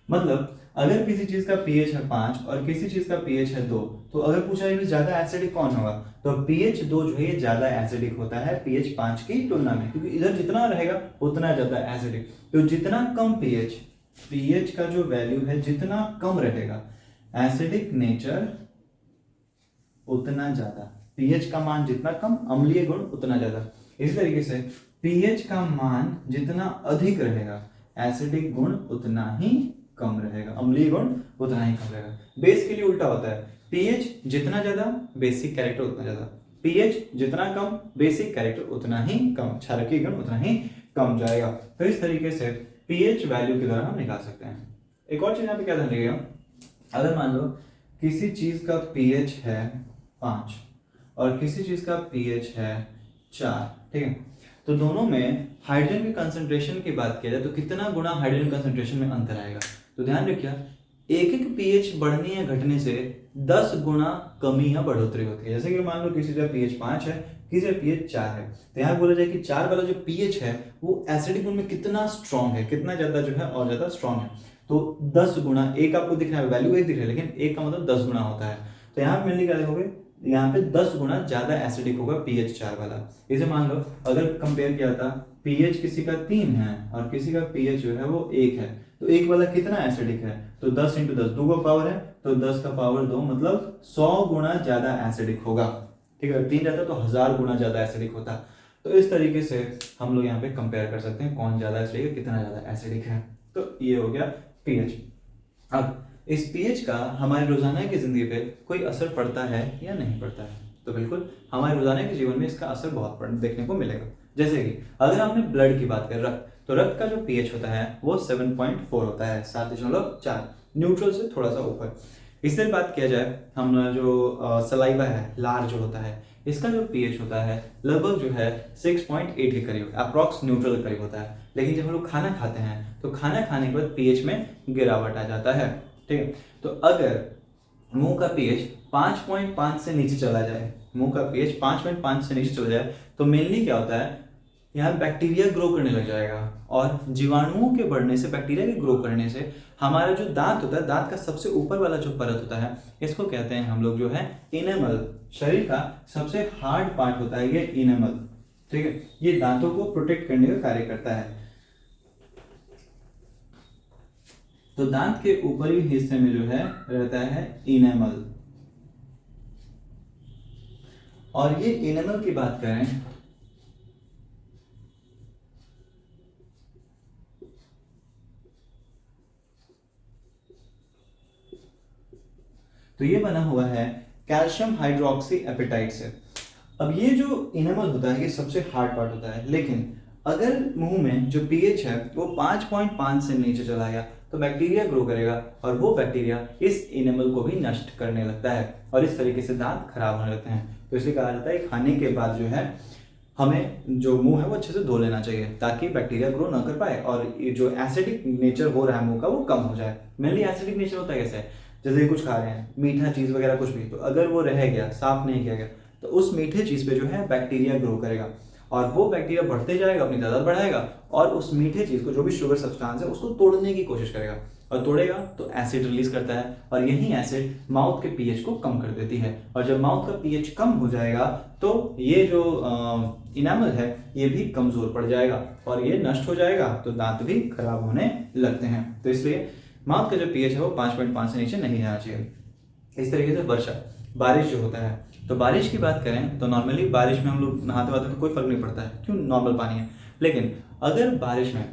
मतलब अगर किसी चीज का पीएच है 5 और किसी चीज का पीएच है 2, तो अगर पूछा जाए ज्यादा एसिडिक कौन होगा, तो पीएच 2 जो है ज्यादा एसिडिक होता है पीएच 5 की तुलना में, क्योंकि इधर जितना रहेगा उतना ज्यादा एसिडिक। तो जितना कम पीएच का जो वैल्यू है जितना कम रहेगा, एसिडिक नेचर उतना ज्यादा, पीएच का मान जितना कम अम्लीय गुण उतना ज्यादा। इसी तरीके से पीएच का मान जितना अधिक रहेगा, एसिडिक गुण उतना ही कम रहेगा, अम्लीय गुण उतना ही कम रहेगा। बेस के लिए उल्टा होता है, पीएच जितना ज्यादा बेसिक कैरेक्टर उतना ज्यादा, पीएच जितना कम बेसिक कैरेक्टर उतना ही कम, क्षारकीय गुण उतना ही कम जाएगा। तो इस तरीके से पीएच वैल्यू के द्वारा हम निकाल सकते हैं। एक और चीज यहाँ पे क्या ध्यान रखिएगा, अगर मान लो किसी चीज का पीएच है 5 और किसी चीज का पीएच है 4, ठीक है, तो दोनों में हाइड्रोजन की कंसंट्रेशन की बात किया जाए तो कितना गुना हाइड्रोजन कंसंट्रेशन में अंतर आएगा। तो ध्यान रखिए एक एक पीएच बढ़ने या घटने से 10 गुना कमी या बढ़ोतरी होती है। जैसे कि मान लो किसी का पीएच 5 है, किसी का पीएच 4 है, तो यहाँ बोला जाए कि 4 वाला जो पीएच है वो एसिडिक गुण में कितना स्ट्रॉन्ग है, कितना ज्यादा जो है और ज्यादा स्ट्रॉन्ग है। तो 10 गुना, एक आपको दिख रहा है वैल्यू एक दिख रहा है, लेकिन एक का मतलब 10 गुना होता है। तो यहाँ पे मिलने क्या देखोगे, यहाँ पे 10 गुना ज्यादा एसिडिक होगा पीएच 4 वाला। इसे मान लो अगर कंपेयर किया था, पीएच किसी का 3 है और किसी का पीएच जो है वो 1 है, तो एक वाला कितना एसिडिक है, तो 10 × 10 2 का पावर है, तो 10 का पावर 2 मतलब 100 गुना ज्यादा एसिडिक होगा। ठीक है, 3 रहता तो 1000 गुना ज्यादा एसिडिक होता। तो इस तरीके से हम लोग यहाँ पे कंपेयर कर सकते हैं कौन ज्यादा एसिडिक है, कितना ज्यादा एसिडिक है। तो ये हो गया पीएच। अब इस पीएच का हमारे रोजाना की जिंदगी पे कोई असर पड़ता है या नहीं पड़ता है, तो बिल्कुल हमारे रोजाना के जीवन में इसका असर बहुत देखने को मिलेगा। जैसे कि अगर आपने ब्लड की बात करें, रक्त, तो रक्त का जो पीएच होता है वो 7.4 होता है, 7.4, न्यूट्रल से थोड़ा सा ऊपर। इस तरह बात किया जाए, हम जो सलाइवा है, लार जो होता है, इसका जो पीएच होता है लगभग जो है 6.8 के करीब, अप्रॉक्स न्यूट्रल के करीब होता है। लेकिन जब हम लोग खाना खाते हैं तो खाना खाने के बाद पीएच में गिरावट आ जाता है। ठीक है, तो अगर मुंह का पीएच 5.5 से नीचे चला जाए, मुंह का पीएच 5.5 से नीचे चला जाए, तो मेनली क्या होता है, यहाँ बैक्टीरिया ग्रो करने लग जाएगा, और जीवाणुओं के बढ़ने से, बैक्टीरिया के ग्रो करने से हमारा जो दांत होता है, दांत का सबसे ऊपर वाला जो परत होता है, इसको कहते हैं हम लोग जो है इनेमल। शरीर का सबसे हार्ड पार्ट होता है ये इनेमल। ठीक है, ये दांतों को प्रोटेक्ट करने का कार्य करता है। तो दांत के ऊपरी हिस्से में जो है रहता है इनेमल, और ये इनेमल की बात करें तो ये बना हुआ है कैल्शियम हाइड्रोक्सी एपेटाइट से। अब ये जो इनेमल होता है ये सबसे हार्ड पार्ट होता है, लेकिन अगर मुंह में जो पीएच है वो 5.5 से नीचे चला गया तो बैक्टीरिया ग्रो करेगा, और वो बैक्टीरिया इस इनेमल को भी नष्ट करने लगता है, और इस तरीके से दांत खराब होने लगते हैं। तो इसलिए कहा जाता है खाने के बाद जो है हमें जो मुंह है वो अच्छे से धो लेना चाहिए, ताकि बैक्टीरिया ग्रो ना कर पाए और ये जो एसिडिक नेचर हो रहा है मुंह का वो कम हो जाए। मेनली एसिडिक नेचर होता है कैसे, जैसे कुछ खा रहे हैं, मीठा चीज वगैरह कुछ भी, तो अगर वो रह गया, साफ नहीं किया गया, तो उस मीठे चीज पे जो है बैक्टीरिया ग्रो करेगा, और वो बैक्टीरिया बढ़ते जाएगा, अपनी तादाद बढ़ाएगा, और उस मीठे चीज को, जो भी शुगर सब्सटेंस है, उसको तोड़ने की कोशिश करेगा, और तोड़ेगा तो एसिड रिलीज करता है, और यही एसिड माउथ के पीएच को कम कर देती है। और जब माउथ का पीएच कम हो जाएगा तो ये जो इनामल है ये भी कमजोर पड़ जाएगा, और ये नष्ट हो जाएगा, तो दांत भी खराब होने लगते हैं। तो इसलिए माउथ का जो पीएच है वो 5.5 से नीचे नहीं जाना चाहिए। इस तरीके से वर्षा, बारिश जो होता है, तो बारिश की बात करें तो नॉर्मली बारिश में हम लोग नहाते वाते तो कोई फर्क नहीं पड़ता है, क्यों, नॉर्मल पानी है। लेकिन अगर बारिश में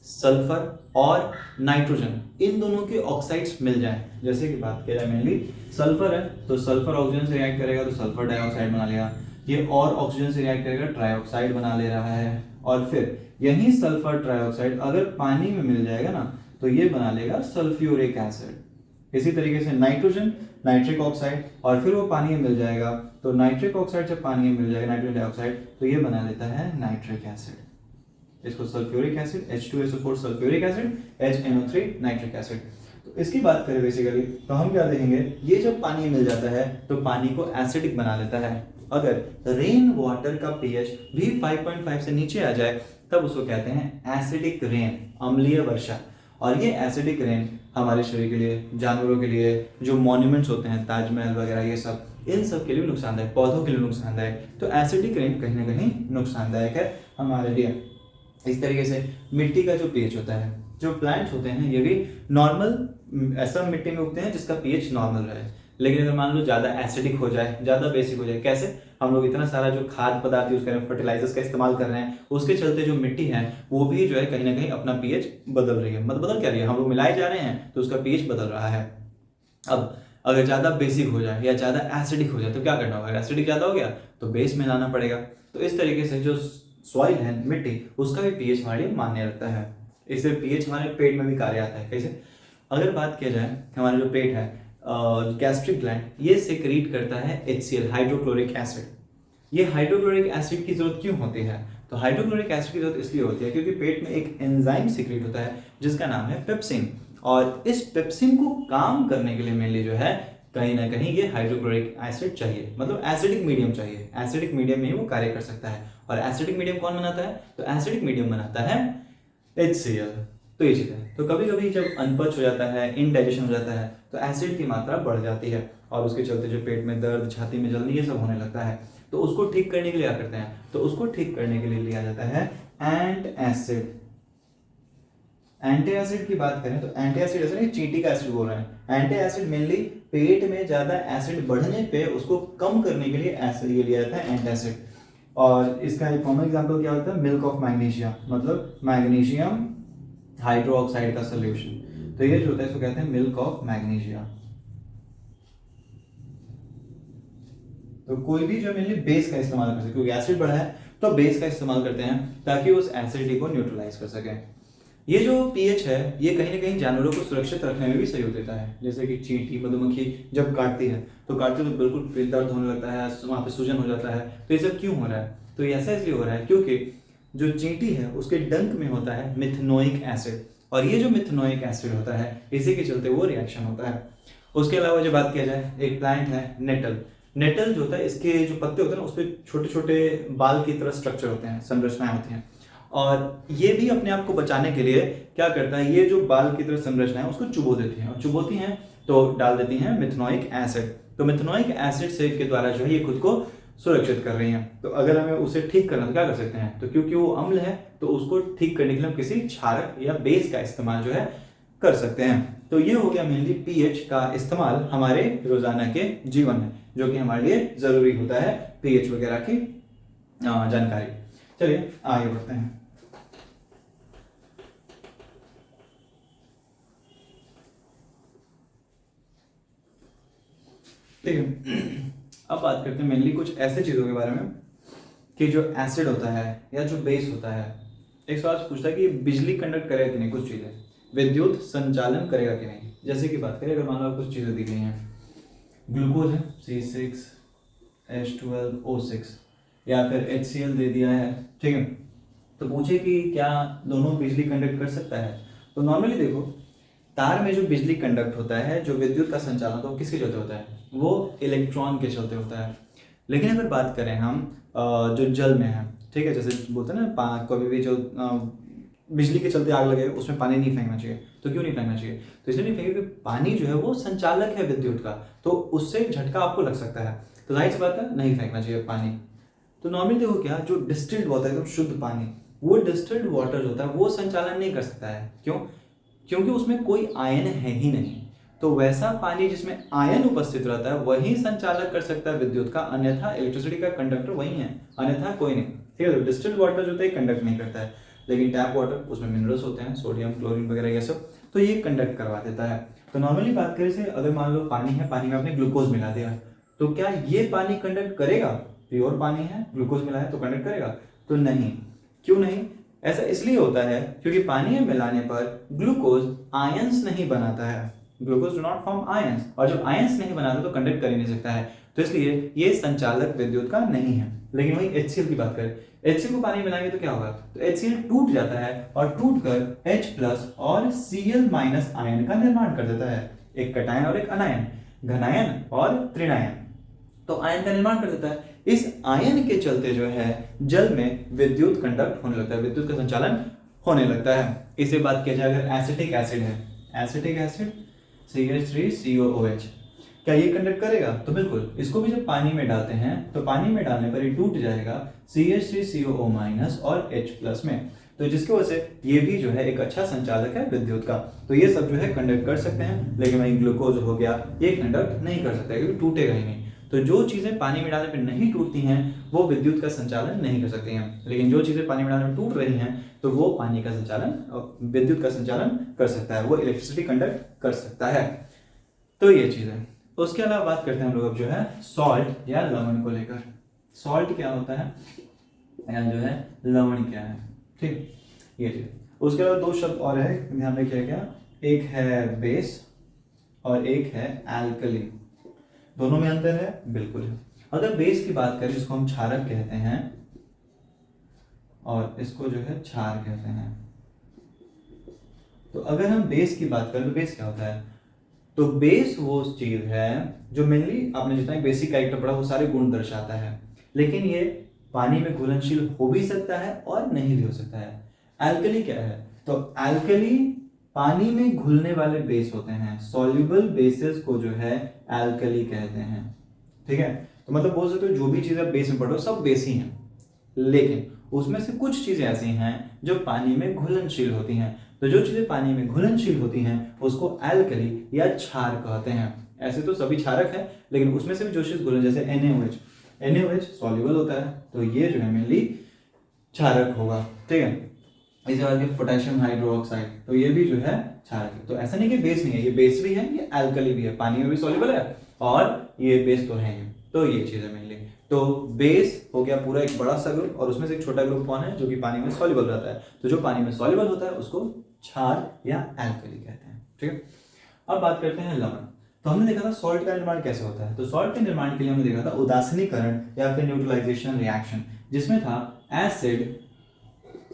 सल्फर और नाइट्रोजन, इन दोनों के ऑक्साइड्स मिल जाएं, जैसे कि बात किया जाए मेनली सल्फर है, तो सल्फर ऑक्सीजन से रिएक्ट करेगा तो सल्फर डाइऑक्साइड बना लेगा, ये और ऑक्सीजन से रिएक्ट करेगा ट्राइऑक्साइड बना ले रहा है, और फिर यही सल्फर ट्राइऑक्साइड अगर पानी में मिल जाएगा ना तो ये बना लेगा सल्फ्यूरिक एसिड। इसी तरीके से नाइट्रोजन, नाइट्रिक ऑक्साइड, और फिर वो पानी में मिल जाएगा, तो नाइट्रिक ऑक्साइड जब पानी में मिल जाएगा, नाइट्रोजन डाइऑक्साइड, तो ये बना लेता है नाइट्रिक एसिड। इसको sulphuric acid, H2SO4 sulphuric acid, HNO3 nitric acid. तो इसकी बात करें बेसिकली तो हम क्या देखेंगे, ये जब पानी में मिल जाता है तो पानी को एसिडिक बना लेता है। अगर रेन वाटर का पीएच भी 5.5 से नीचे आ जाए तब उसको कहते हैं एसिडिक रेन, अम्लीय वर्षा। और ये एसिडिक रेन हमारे शरीर के लिए, जानवरों के लिए, जो मॉन्यूमेंट्स होते हैं ताजमहल वगैरह ये सब, इन सब के लिए नुकसानदायक, पौधों के लिए नुकसानदायक। तो एसिडिक रेन कहीं ना कहीं नुकसानदायक है हमारे लिए। इस तरीके से मिट्टी का जो पीएच होता है, जो प्लांट्स होते हैं ये भी नॉर्मल ऐसा मिट्टी में उगते हैं जिसका पीएच नॉर्मल रहे। लेकिन अगर मान लो ज़्यादा एसिडिक हो जाए, ज़्यादा बेसिक हो जाए, कैसे? हम लोग इतना सारा जो खाद्य पदार्थ यूज़ कर रहे हैं, फर्टिलाइजर्स का इस्तेमाल कर रहे हैं, उसके चलते जो मिट्टी है वो भी जो है कहीं ना कहीं अपना पीएच बदल रही है। मतलब बदल क्या रही है, हम लोग मिलाए जा रहे हैं तो उसका पीएच बदल रहा है। अब अगर ज़्यादा बेसिक हो जाए या ज़्यादा एसिडिक हो जाए तो क्या करना होगा? एसिडिक ज़्यादा हो गया तो बेस में लाना पड़ेगा। तो इस तरीके से जो सॉइल है, मिट्टी, उसका भी पीएच हमारे लिए मान्य रखता है। इससे पीएच हमारे पेट में भी कार्य आता है। कैसे? अगर बात किया जाए, हमारा जो पेट है, गैस्ट्रिक ग्लैंड, ये सिक्रीट करता है HCl, हाइड्रोक्लोरिक एसिड। ये हाइड्रोक्लोरिक एसिड की जरूरत क्यों होती है? तो हाइड्रोक्लोरिक एसिड की जरूरत इसलिए होती है क्योंकि पेट में एक एंजाइम सिक्रीट होता है जिसका नाम है पेप्सिन, और इस पेप्सिन को काम करने के लिए मेनली जो है कहीं ना कहीं ये हाइड्रोक्लोरिक एसिड चाहिए, मतलब एसिडिक मीडियम चाहिए। एसिडिक मीडियम में ही वो कार्य कर सकता है। और एसिडिक मीडियम कौन बनाता है? तो एसिडिक मीडियम बनाता है HCl। तो ये चीज़ है। तो कभी कभी जब अनपच हो जाता है, इनडाइजेशन हो जाता है, तो एसिड की मात्रा बढ़ जाती है और उसके चलते जो पेट में दर्द, छाती में जलनी, ये सब होने लगता है। तो उसको ठीक करने के लिए क्या करते हैं? तो उसको ठीक करने के लिए लिया जाता है एंटासिड। एंटासिड की बात करें तो एंटासिड ऐसा नहीं चींटी का एसिड बोल रहे हैं। एंटासिड मेनली पेट में ज्यादा एसिड बढ़ने पे उसको कम करने के लिए एसिड ये लिया जाता है एंटासिड। और इसका एक कॉमन एग्जांपल क्या होता है? मिल्क ऑफ मैग्नीशियम, मतलब मैग्नीशियम हाइड्रोक्साइड का सोल्यूशन। तो ये जो होता है इसको कहते हैं मिल्क ऑफ मैग्नीशियम। तो कोई भी जो मेनली बेस का इस्तेमाल कर सके, क्योंकि एसिड बढ़ा है तो बेस का इस्तेमाल करते हैं ताकि उस एसिडिटी को न्यूट्रलाइज कर सके। ये जो पीएच है ये कहीं ना कहीं जानवरों को सुरक्षित रखने में भी सहयोग देता है। जैसे कि चींटी, मधुमक्खी जब काटती है तो बिल्कुल पेट दर्द होने लगता है, वहाँ पे सूजन हो जाता है। तो ये सब क्यों हो रहा है? तो ये ऐसा इसलिए हो रहा है क्योंकि जो चींटी है उसके डंक में होता है मिथनोइक एसिड, और ये जो मिथनोइक एसिड होता है इसी के चलते वो रिएक्शन होता है। उसके अलावा जो बात किया जाए, एक प्लांट है नेटल। नेटल जो होता है, इसके जो पत्ते होते हैं ना उस पर छोटे छोटे बाल की तरह स्ट्रक्चर होते हैं, संरचनाएं होती हैं, और ये भी अपने आप को बचाने के लिए क्या करता है, ये जो बाल की तरह संरचना है उसको चुबो देती हैं, और चुबोती हैं तो डाल देती हैं मिथनोइक एसिड। तो मिथनोइक एसिड से के द्वारा जो है ये खुद को सुरक्षित कर रही हैं। तो अगर हमें उसे ठीक करना तो क्या कर सकते हैं? तो क्योंकि वो अम्ल है तो उसको ठीक करने के लिए हम किसी क्षारक या बेस का इस्तेमाल जो है कर सकते हैं। तो ये हो गया मेनली पीएच का इस्तेमाल हमारे रोजाना के जीवन में, जो कि हमारे लिए जरूरी होता है पीएच वगैरह की जानकारी। चलिए आगे बढ़ते हैं। ठीक है, अब बात करते हैं मेनली कुछ ऐसे चीजों के बारे में कि जो एसिड होता है या जो बेस होता है। एक सवाल पूछता है कि बिजली कंडक्ट करेगा कि नहीं, कुछ चीजें विद्युत संचालन करेगा कि नहीं। जैसे कि बात करें, अगर मान लो कुछ चीजें दी गई हैं, ग्लूकोज है C6H12O6 या फिर HCl दे दिया है, ठीक है, तो पूछे कि क्या दोनों बिजली कंडक्ट कर सकता है। तो नॉर्मली देखो, तार में जो बिजली कंडक्ट होता है, जो विद्युत का संचालन होता है, वो किसके चलते होता है? वो इलेक्ट्रॉन के चलते होता है। लेकिन अगर बात करें हम जो जल में है, ठीक है, जैसे बोलते हैं ना कभी भी जो बिजली के चलते आग लगे उसमें पानी नहीं फेंकना चाहिए। तो क्यों नहीं फेंकना चाहिए? तो इसलिए नहीं फेंके क्योंकि पानी जो है वो संचालक है विद्युत का, तो उससे झटका आपको लग सकता है। तो जाहिर सी बात है नहीं फेंकना चाहिए पानी। तो नॉर्मली देखो क्या, जो डिस्टिल्ड वाटर एकदम शुद्ध पानी, वो डिस्टिल्ड वाटर होता है वो संचालन नहीं कर सकता है। क्यों? क्योंकि उसमें कोई आयन है ही नहीं। तो वैसा पानी जिसमें आयन उपस्थित रहता है वही संचालक कर सकता है विद्युत का, अन्यथा इलेक्ट्रिसिटी का कंडक्टर वही है, अन्यथा कोई नहीं। ठीक है, तो डिस्टिल्ड वाटर जो होता है कंडक्ट नहीं करता है, लेकिन टैप वाटर उसमें मिनरल्स होते हैं, सोडियम, क्लोरीन वगैरह ये सब, तो ये कंडक्ट करवा देता है। तो नॉर्मली बात करें से, अगर मान लो पानी है, पानी में आपने ग्लूकोज मिला दिया, तो क्या ये पानी कंडक्ट करेगा? प्योर पानी है, ग्लूकोज मिला है तो कंडक्ट करेगा? तो नहीं। क्यों नहीं? ऐसा इसलिए होता है क्योंकि पानी में मिलाने पर ग्लूकोज आयंस नहीं बनाता है, glucose do not form ions, और जब आयंस नहीं बनाता तो कंडक्ट कर ही नहीं सकता है, तो इसलिए ये संचालक विद्युत का नहीं है। लेकिन वही HCl की बात करें, HCl को पानी में मिलाएंगे तो क्या होगा? तो HCl टूट जाता है और टूटकर H+ और Cl- आयन का निर्माण कर देता है, एक कटायन और एक अनायन, घनायन और त्रिनायन, तो आयन का निर्माण कर देता है। इस आयन के चलते जो है जल में विद्युत कंडक्ट होने लगता है, विद्युत का संचालन होने लगता है। इसे बात किया जाए अगर एसिटिक एसिड है, एसिटिक एसिड CH3COOH, क्या ये कंडक्ट करेगा? तो बिल्कुल, इसको भी जब पानी में डालते हैं तो पानी में डालने पर ये टूट जाएगा CH3COO- और H+ में, तो जिसकी वजह से ये भी जो है एक अच्छा संचालक है विद्युत का। तो ये सब जो है कंडक्ट कर सकते हैं, लेकिन वही ग्लूकोज हो गया ये कंडक्ट नहीं कर सकता क्योंकि टूटेगा ही नहीं। तो जो चीज़ें पानी में डालने पर नहीं टूटती हैं वो विद्युत का संचालन नहीं कर सकती हैं, लेकिन जो चीज़ें पानी में डालने में टूट रही हैं तो वो पानी का संचालन, विद्युत का संचालन कर सकता है, वो इलेक्ट्रिसिटी कंडक्ट कर सकता है। तो ये चीज़ है। उसके अलावा बात करते हैं हम लोग अब जो है सॉल्ट या लवण को लेकर। सॉल्ट क्या होता है या जो है लवण क्या है, ठीक, ये चीज। उसके अलावा दो शब्द और है, ध्यान रखिए क्या, एक है बेस और एक है एल्कली। दोनों में अंतर है? बिल्कुल है। अगर बेस की बात करें इसको हम क्षारक कहते हैं और इसको जो है क्षार कहते हैं। तो अगर हम बेस की बात करें तो बेस क्या होता है? तो बेस वो चीज है जो मेनली आपने जितना बेसिक कैरेक्टर पढ़ा वो सारे गुण दर्शाता है, लेकिन ये पानी में घुलनशील हो भी सकता है और नहीं भी हो सकता है। एल्कली क्या है? तो एल्कली पानी में घुलने वाले बेस होते हैं, सॉल्युबल बेसिस को जो है एल्कली कहते हैं, ठीक है। तो मतलब बोल सकते हो जो भी चीजें आप बेस में पढ़ो सब बेस ही हैं, लेकिन उसमें से कुछ चीजें ऐसी हैं जो पानी में घुलनशील होती हैं। तो जो चीजें पानी में घुलनशील होती हैं उसको एल्कली या क्षार कहते हैं। ऐसे तो सभी क्षारक है, लेकिन उसमें से भी जो चीज घुलन, जैसे NaOH सॉल्युबल होता है, तो ये जो है मेनली क्षारक होगा, ठीक है। इसे बाद में पोटेशियम हाइड्रोक्साइड, तो ये भी जो है क्षारक है। तो ऐसा नहीं कि बेस नहीं है, ये बेस भी है, ये एल्कली भी है, पानी में भी सॉल्युबल है और ये बेस तो है ही। तो ये चीज है मेनली। तो बेस हो गया पूरा एक बड़ा सा ग्रुप, और उसमें से एक छोटा ग्रुप कौन है? जो कि पानी में सॉल्युबल रहता है। तो जो पानी में सॉल्युबल होता है उसको क्षार या एल्कली कहते हैं, ठीक है। अब बात करते हैं लवण। तो हमने देखा था सॉल्ट का निर्माण कैसे होता है। तो सॉल्ट के निर्माण के लिए हमने देखा था उदासीनीकरण या फिर न्यूट्रलाइजेशन रिएक्शन, जिसमें था एसिड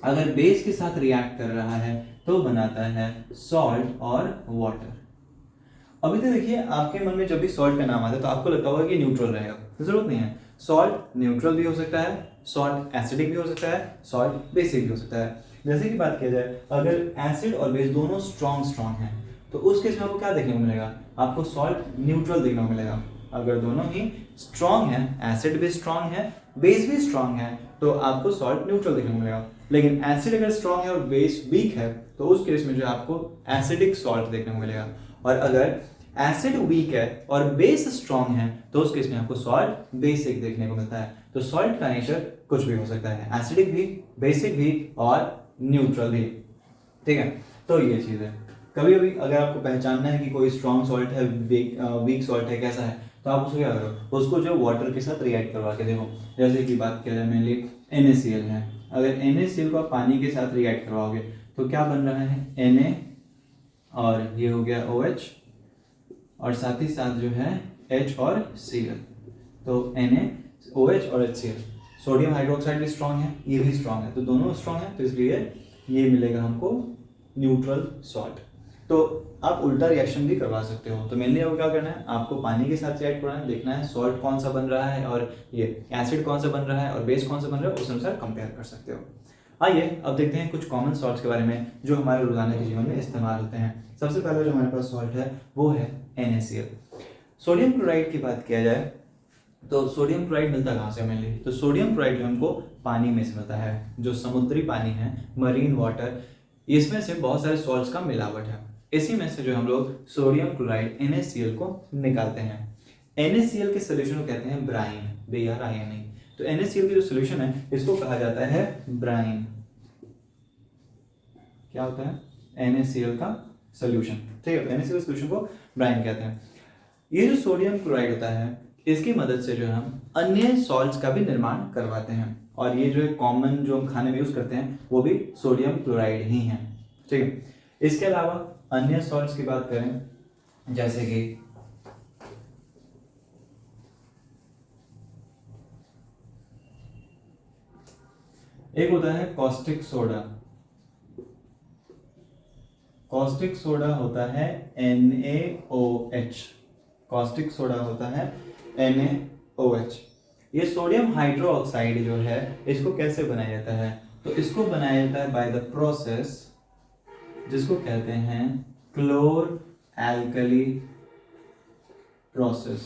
अगर बेस के साथ रिएक्ट कर रहा है तो बनाता है सॉल्ट और वाटर। अभी तो देखिए आपके मन में जब भी सॉल्ट का नाम आता है तो आपको लगता होगा कि न्यूट्रल रहेगा, जरूरत नहीं है। सॉल्ट न्यूट्रल भी हो सकता है, सॉल्ट एसिडिक भी हो सकता है, सॉल्ट बेसिक भी हो सकता है। जैसे कि बात किया जाए अगर एसिड और बेस दोनों स्ट्रॉन्ग हैं तो उस केस में आपको क्या देखने को मिलेगा? आपको सॉल्ट न्यूट्रल देखने को मिलेगा। अगर दोनों ही स्ट्रॉन्ग है, एसिड भी स्ट्रॉन्ग है, बेस भी स्ट्रॉन्ग है, तो आपको सॉल्ट न्यूट्रल देखने को मिलेगा। लेकिन एसिड अगर स्ट्रॉन्ग है और बेस वीक है तो उस केस में जो आपको एसिडिक सॉल्ट देखने को मिलेगा। और अगर एसिड वीक है और बेस स्ट्रॉन्ग है तो उस केस में आपको सॉल्ट बेसिक देखने को मिलता है। तो सॉल्ट का नेचर कुछ भी हो सकता है, एसिडिक भी, बेसिक भी और न्यूट्रल भी, ठीक है। तो ये चीज है। कभी कभी अगर आपको पहचानना है कि कोई स्ट्रॉन्ग सॉल्ट है, वीक सॉल्ट है, कैसा है, तो आप उसको क्या करो, उसको जो वाटर के साथ रिएक्ट करवा के देखो। जैसे कि बात किया जाए मेनली NaCl है, अगर NaCl को आप पानी के साथ रिएक्ट करवाओगे तो क्या बन रहा है? Na और ये हो गया OH और साथ ही साथ जो है H और Cl। तो NaOH और HCl। सोडियम हाइड्रोक्साइड भी स्ट्रॉन्ग है, ये भी स्ट्रॉन्ग है, तो दोनों स्ट्रॉन्ग है, तो इसलिए ये मिलेगा हमको न्यूट्रल सॉल्ट। तो आप उल्टा रिएक्शन भी करवा सकते हो। तो मेनली आपको क्या करना है, आपको पानी के साथ रिएक्ट करना है, देखना है सॉल्ट कौन सा बन रहा है और ये एसिड कौन सा बन रहा है और बेस कौन सा बन रहा है, उस अनुसार कंपेयर कर सकते हो। आइए अब देखते हैं कुछ कॉमन सॉल्ट्स के बारे में जो हमारे रोजाना के जीवन में इस्तेमाल होते हैं। सबसे पहला जो हमारे पास सॉल्ट है वो है NaCl। सोडियम क्लोराइड की बात किया जाए तो सोडियम क्लोराइड मिलता कहाँ से मेनली? तो सोडियम क्लोराइड हमको पानी में से मिलता है, जो समुद्री पानी है, मरीन वाटर, इसमें से बहुत सारे सॉल्ट्स का मिलावट है। इसी में से जो हम लोग सोडियम क्लोराइड NaCl को निकालते हैं। NaCl के सोल्यूशन को कहते हैं ब्राइन, BRIN। तो NaCl की जो सोल्यूशन है इसको कहा जाता है ब्राइन। क्या होता है? NaCl का सोल्यूशन, ठीक है। NaCl सोल्यूशन को ब्राइन कहते हैं। ये जो सोडियम क्लोराइड होता है इसकी मदद से जो हम अन्य सॉल्ट्स का भी निर्माण करवाते हैं, और ये जो है कॉमन जो हम खाने में यूज करते हैं वो भी सोडियम क्लोराइड ही है, ठीक है। इसके अलावा अन्य सॉल्ट्स की बात करें जैसे कि एक होता है कॉस्टिक सोडा। कॉस्टिक सोडा होता है NaOH। कॉस्टिक सोडा होता है NaOH। ये सोडियम हाइड्रोक्साइड जो है इसको कैसे बनाया जाता है? तो इसको बनाया जाता है बाय द प्रोसेस जिसको कहते हैं क्लोर एल्कली प्रोसेस,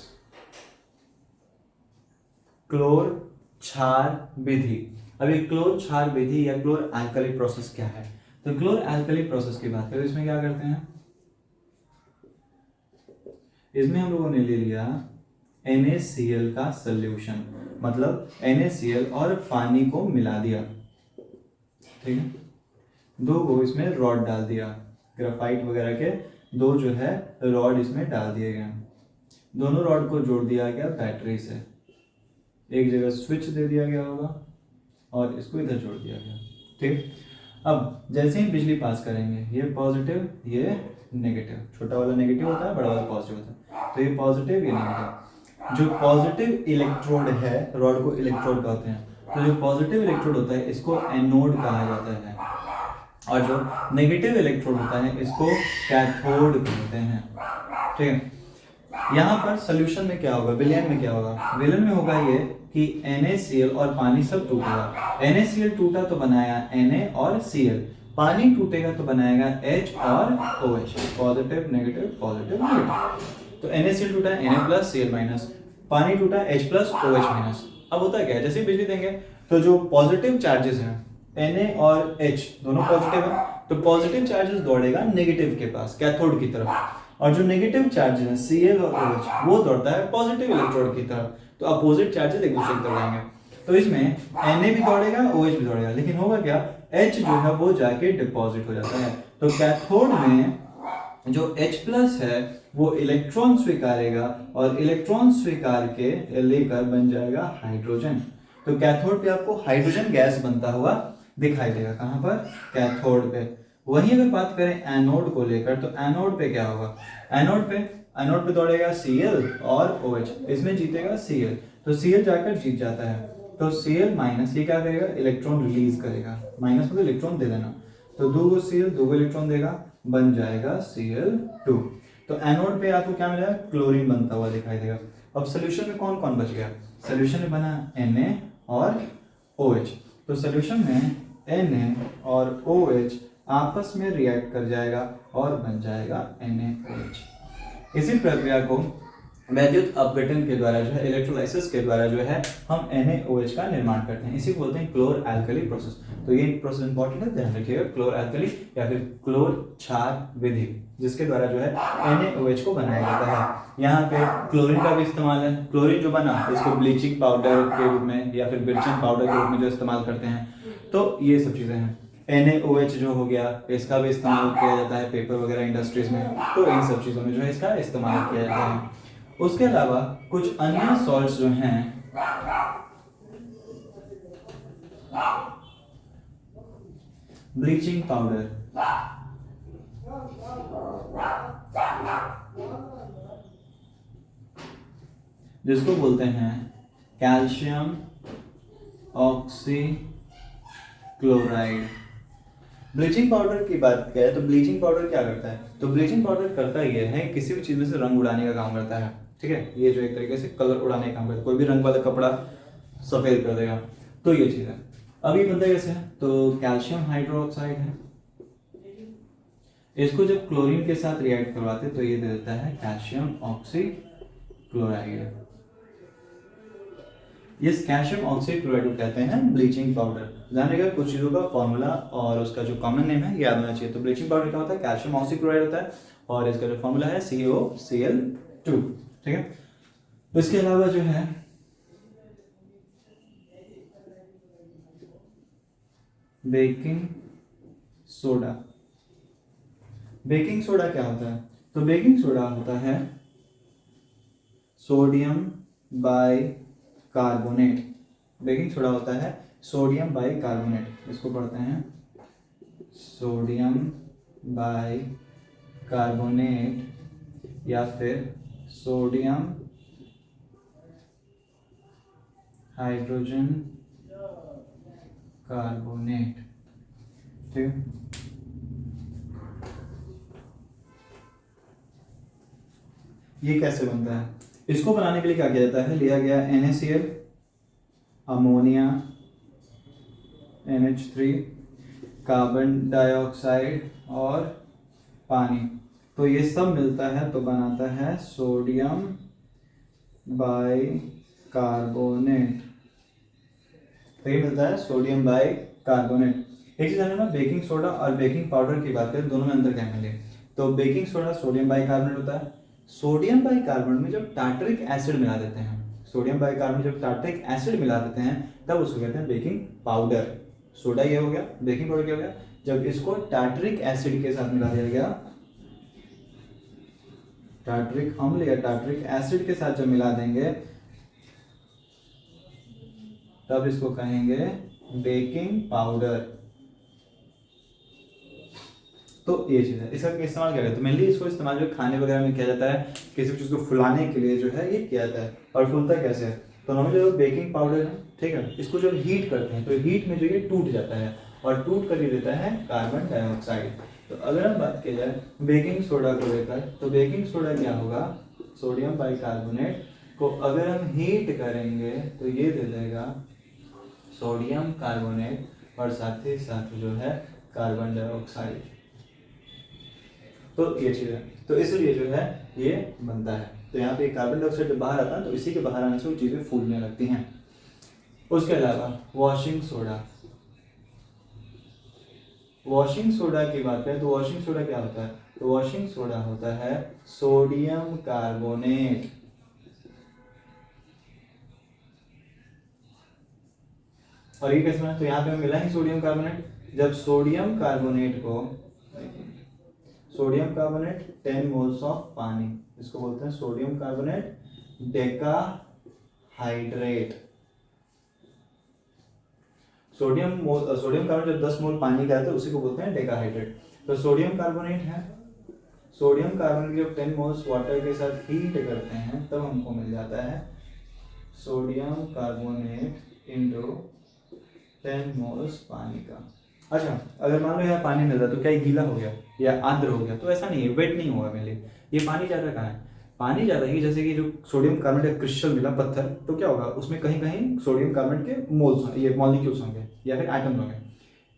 क्लोर क्षार विधि। अभी क्लोर क्षार विधि या क्लोर एल्कली प्रोसेस क्या है? तो क्लोर एल्कली प्रोसेस की बात करें, इसमें क्या करते हैं, इसमें हम लोगों ने ले लिया NaCl का सोल्यूशन, मतलब NaCl और पानी को मिला दिया, ठीक है, दो को इसमें रॉड डाल दिया, ग्राफाइट वगैरह के दो जो है रॉड इसमें डाल दिए गए, दोनों रॉड को जोड़ दिया गया बैटरी से, एक जगह स्विच दे दिया गया होगा और इसको इधर जोड़ दिया गया, ठीक। अब जैसे ही बिजली पास करेंगे, ये पॉजिटिव ये नेगेटिव, छोटा वाला नेगेटिव होता है, बड़ा वाला पॉजिटिव होता है, तो ये पॉजिटिव ये नेगेटिव। जो पॉजिटिव इलेक्ट्रोड है, रॉड को इलेक्ट्रोड कहते हैं, तो जो पॉजिटिव इलेक्ट्रोड होता है इसको एनोड कहा जाता है, और जो नेगेटिव इलेक्ट्रोड होता है इसको कैथोड कहते हैं, ठीक है। यहाँ पर सोल्यूशन में क्या होगा, विलयन में क्या होगा, विलयन में होगा ये कि NaCl और पानी सब टूटेगा, NaCl टूटा तो बनाया Na और Cl, पानी टूटेगा तो बनाएगा H और OH, positive negative positive negative. तो NaCl टूटा Na प्लस Cl माइनस, पानी टूटा H प्लस OH माइनस। अब होता है क्या है, जैसे बिजली देंगे तो जो पॉजिटिव चार्जेस हैं Na और H दोनों पॉजिटिव है, तो पॉजिटिव चार्जेस दौड़ेगा नेगेटिव के पास कैथोड की तरफ, और जो नेगेटिव चार्जेस हैं Cl और OH वो दौड़ता है पॉजिटिव इलेक्ट्रोड की तरफ, तो अपोजिट चार्जेस एक दूसरे की तरफ जाएंगे। तो इसमें Na भी दौड़ेगा OH भी दौड़ेगा, लेकिन होगा क्या, H जो है वो जाके डिपॉजिट हो जाता है, तो कैथोड में जो H प्लस है वो इलेक्ट्रॉन स्वीकारेगा और इलेक्ट्रॉन स्वीकार के लेकर बन जाएगा हाइड्रोजन। तो कैथोड पे आपको हाइड्रोजन गैस बनता हुआ दिखाई देगा, कहाँ पर, कैथोड पे। वहीं अगर बात करें एनोड को लेकर, तो एनोड पे क्या होगा, एनोड पे दौड़ेगा Cl और OH, इसमें जीतेगा Cl, तो Cl जाकर जीत जाता है, तो Cl माइनस ये क्या करेगा, इलेक्ट्रॉन रिलीज करेगा, माइनस मतलब इलेक्ट्रॉन दे देना, तो दो Cl दो इलेक्ट्रॉन देगा, बन जाएगा Cl2। तो एनोड पे आपको क्या मिलेगा, क्लोरीन बनता हुआ दिखाई देगा। अब सोल्यूशन में कौन कौन बच गया, सोल्यूशन में बना Na और OH, तो सोल्यूशन में Na और OH आपस में रिएक्ट कर जाएगा और बन जाएगा NaOH। इसी प्रक्रिया को वैद्युत अपघटन के द्वारा जो है, इलेक्ट्रोलाइसिस के द्वारा जो है हम NaOH का निर्माण करते हैं, इसी को बोलते हैं क्लोर एल्कली प्रोसेस। तो ये प्रोसेस इंपॉर्टेंट है, ध्यान रखिएगा, क्लोर एल्कली या फिर क्लोर क्षार विधि, जिसके द्वारा जो है NaOH को बनाया जाता है। यहाँ पे क्लोरीन का भी इस्तेमाल है, क्लोरीन जो बना इसको ब्लीचिंग पाउडर के रूप में या फिर ब्लीचिंग पाउडर के रूप में जो इस्तेमाल करते हैं, तो ये सब चीजें हैं। NaOH जो हो गया, इसका भी इस्तेमाल किया जाता है पेपर वगैरह इंडस्ट्रीज में, तो इन सब चीज़ों में जो है इसका इस्तेमाल किया जाता है। उसके अलावा कुछ अन्य सॉल्ट्स जो हैं, ब्लीचिंग पाउडर, जिसको बोलते हैं कैल्शियम ऑक्सीक्लोराइड। ब्लीचिंग पाउडर की बात करें तो ब्लीचिंग पाउडर क्या करता है, तो ब्लीचिंग पाउडर करता ये है किसी भी चीज में से रंग उड़ाने का काम करता है, ठीक है, ये जो एक तरीके से कलर उड़ाने का काम करता है, कोई भी रंग वाला कपड़ा सफेद कर देगा, तो ये चीज है। अब ये बनता कैसे है, तो कैल्शियम हाइड्रोक्साइड है, इसको जब क्लोरीन के साथ रिएक्ट करवाते तो ये दे देता है कैल्शियम ऑक्सीक्लोराइड। इस कैल्शियम ऑक्सीक्लोराइड को कहते हैं ब्लीचिंग पाउडर। ध्यान रखिएगा कुछ चीज़ों का फॉर्मूला और उसका जो कॉमन नेम है याद होना चाहिए। तो ब्लीचिंग पाउडर क्या होता है, कैल्शियम ऑक्सीक्लोराइड होता है और इसका जो फॉर्मूला है CaOCl2, ठीक है। तो इसके अलावा जो है बेकिंग सोडा। बेकिंग सोडा क्या होता है, तो बेकिंग सोडा होता है सोडियम बाइकार्बोनेट। बेकिंग सोडा होता है सोडियम बाइकार्बोनेट, इसको पढ़ते हैं सोडियम बाइकार्बोनेट या फिर सोडियम हाइड्रोजन कार्बोनेट, ठीक। ये कैसे बनता है, इसको बनाने के लिए क्या किया जाता है, लिया गया NaCl, ammonia NH3, carbon dioxide और पानी, तो ये सब मिलता है तो बनाता है सोडियम बाइकार्बोनेट। तो ये मिलता है सोडियम बाइकार्बोनेट। एक चीज है ना, बेकिंग सोडा और बेकिंग पाउडर की बात करें, दोनों में अंतर क्या है? तो बेकिंग सोडा सोडियम बाइकार्बोनेट होता है। सोडियम बाइकार्बोनेट में जब टार्टरिक एसिड मिला देते हैं, सोडियम बाइकार्बोनेट जब टार्टरिक एसिड मिला देते हैं तब उसको कहते हैं बेकिंग पाउडर। सोडा ये हो गया, बेकिंग पाउडर क्या हो गया? जब इसको टार्टरिक एसिड के साथ मिला दिया गया, टार्टरिक अम्ल या टार्टरिक एसिड के साथ जब मिला देंगे तब इसको कहेंगे बेकिंग पाउडर। तो ये चीज है। इसका इस्तेमाल क्या करते हैं? मेनली इसको इस्तेमाल जो खाने वगैरह में किया जाता है, किसी चीज को फुलाने के लिए जो है ये किया जाता है। और फूलता कैसे है? तो नॉर्मली जो बेकिंग पाउडर है, ठीक है, इसको जब हीट करते हैं तो हीट में जो ये टूट जाता है और टूट कर ये देता है कार्बन डाइऑक्साइड। तो अगर हम बात की जाए बेकिंग सोडा को लेकर, तो बेकिंग सोडा क्या होगा? सोडियम बाइकार्बोनेट को अगर हम हीट करेंगे तो ये दे देगा सोडियम कार्बोनेट और साथ ही साथ जो है कार्बन डाइऑक्साइड। तो ये चीज़ है, तो इसलिए जो है ये बनता है। तो यहाँ पे कार्बन डाइऑक्साइड जब बाहर आता है तो इसी के बाहर आने से वो चीज़ें फूलने लगती हैं। उसके अलावा वॉशिंग सोडा, वॉशिंग सोडा की बात करें तो वॉशिंग सोडा क्या होता है? तो वॉशिंग सोडा होता है सोडियम कार्बोनेट। और ये कैसे बना? तो यहाँ पे मिला ही सोडियम कार्बोनेट। जब सोडियम कार्बोनेट को, सोडियम कार्बोनेट 10 मोल्स ऑफ पानी, इसको बोलते हैं sodium carbonate decahydrate. Sodium carbonate जब 10 मोल पानी का है तो उसी को बोलते हैं डेकाहाइड्रेट। तो सोडियम कार्बोनेट है, सोडियम कार्बोनेट जब 10 मोल्स वाटर के साथ हीट करते हैं तब हमको मिल जाता है सोडियम कार्बोनेट इंटू 10 मोल्स पानी का। अच्छा, अगर मान लो यहाँ पानी मिल रहा है तो क्या ये गीला हो गया या आर्द्र हो गया? तो ऐसा नहीं है, वेट नहीं होगा मेरे लिए। ये पानी ज़्यादा कहाँ है? पानी ज़्यादा ही, जैसे कि जो सोडियम कार्बोनेट का क्रिस्टल मिला पत्थर, तो क्या होगा उसमें कहीं कहीं सोडियम कार्बोनेट के मोल्स, ये मॉलिक्यूल्स होंगे या फिर एटम्स होंगे।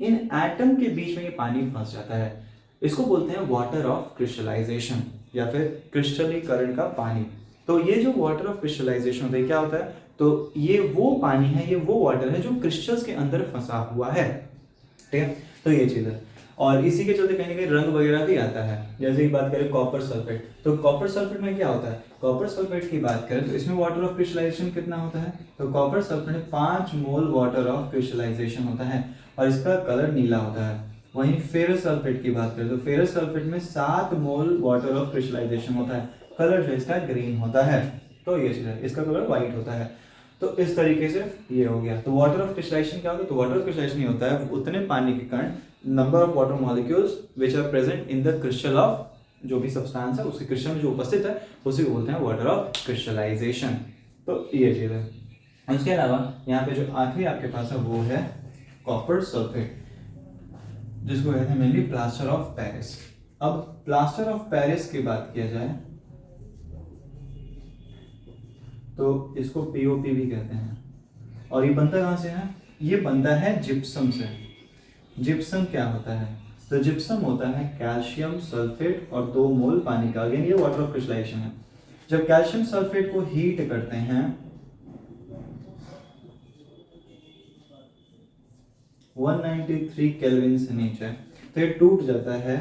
इन एटम के बीच में ये पानी फंस जाता है, इसको बोलते हैं वाटर ऑफ क्रिस्टलाइजेशन या फिर क्रिस्टलीकरण का पानी। तो ये जो वाटर ऑफ क्रिस्टलाइजेशन होता है क्या होता है? तो ये वो पानी है, ये वो वाटर है जो क्रिस्टल्स के अंदर फंसा हुआ है, ठीक है। तो ये चीज़ है, और इसी के चलते कहीं ना कहीं रंग वगैरह भी आता है। जैसे कि बात करें कॉपर सल्फेट, तो कॉपर सल्फेट में क्या होता है? कॉपर सल्फेट की बात करें तो इसमें वाटर ऑफ क्रिस्टलाइजेशन कितना होता है? तो कॉपर सल्फेट में 5 मोल वाटर ऑफ क्रिस्टलाइजेशन होता है और इसका कलर नीला होता है। वहीं फेरस सल्फेट की बात करें तो फेरस सल्फेट में 7 मोल वाटर ऑफ क्रिस्टलाइजेशन होता है, कलर जो इसका ग्रीन होता है। तो ये चीज़ है, इसका कलर व्हाइट होता है। तो इस तरीके से ये हो गया। तो वाटर ऑफ क्रिस्टलाइजेशन क्या होता है? तो वाटर ऑफ क्रिस्टलाइजेशन नहीं होता है उतने पानी के कारण number of water molecules which are present in the crystal of जो भी सब्सटेंस है उसके क्रिस्टल में जो उपस्थित है उसी को बोलते हैं वाटर ऑफ क्रिस्टलाइजेशन। तो ये चीज़ है। इसके अलावा यहाँ पे जो आखिरी आपके पास है वो है कॉपर सल्फेट, जिसको कहते हैं मेनली प्लास्टर ऑफ पेरिस। अब प्लास्टर ऑफ पेरिस की बात किया जाए तो इसको पीओपी भी कहते हैं। और ये बनता कहाँ से है? ये बनता है जिप्सम से। जिप्सम क्या होता है? तो जिप्सम होता है कैल्शियम सल्फेट और 2 मोल पानी का। अगेन ये वाटर ऑफ क्रिस्टलाइजेशन है। जब कैल्शियम सल्फेट को हीट करते हैं 193 केल्विन से नीचे तो ये टूट जाता है।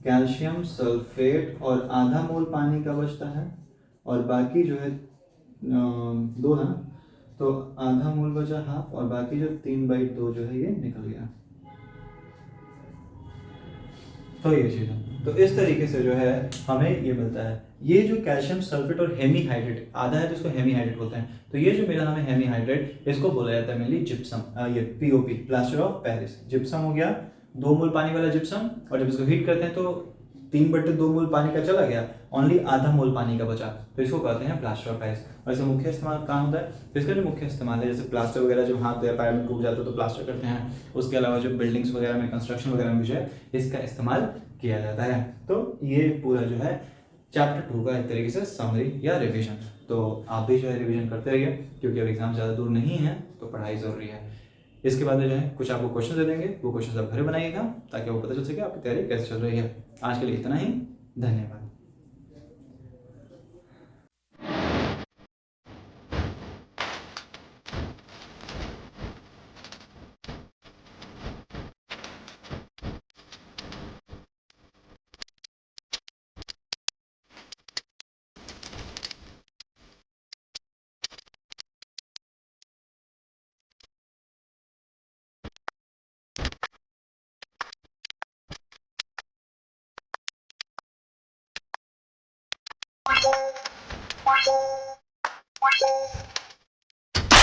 कैल्शियम सल्फेट और आधा मोल पानी का बचता है और बाकी जो है 2 है ना, तो आधा मोल बचा हाफ और बाकी जो 3/2 जो है ये निकल गया। तो ये चीज़ है। तो इस तरीके से जो है हमें ये मिलता है। ये जो कैल्शियम सल्फेट और हेमीहाइड्रेट आधा है तो इसको हेमीहाइड्रेट बोलते हैं। तो ये जो मेरा नाम है हेमीहाइड्रेट, इसको बोला जाता है मेनली जिप्सम, ये POP plaster of Paris. Gypsum हो गया 2 मोल पानी वाला जिप्सम, और जब इसको हीट करते हैं तो 3/2 मोल पानी का चला गया, ओनली आधा मोल पानी का बचा, तो इसको कहते हैं प्लास्टर ऑफ पेरिस। और इसका मुख्य इस्तेमाल कहाँ होता है? तो इसका जो मुख्य इस्तेमाल है, जैसे प्लास्टर वगैरह जब हाथ या पैर में टूट जाता है तो प्लास्टर करते हैं। उसके अलावा जो बिल्डिंग्स वगैरह में, कंस्ट्रक्शन वगैरह में जो है इसका इस्तेमाल किया जाता है। तो ये पूरा जो है चैप्टर 2 का एक तरीके से समरी या रिविजन। तो आप भी जो है रिविजन करते रहिए, क्योंकि अब एग्जाम ज़्यादा दूर नहीं है तो पढ़ाई ज़रूरी है। इसके बाद में जो है कुछ आपको क्वेश्चन दे देंगे, वो क्वेश्चन आप घर बनाइएगा ताकि आपको पता चल सके आपकी तैयारी कैसे चल रही है। आज के लिए इतना ही, धन्यवाद। Thank you.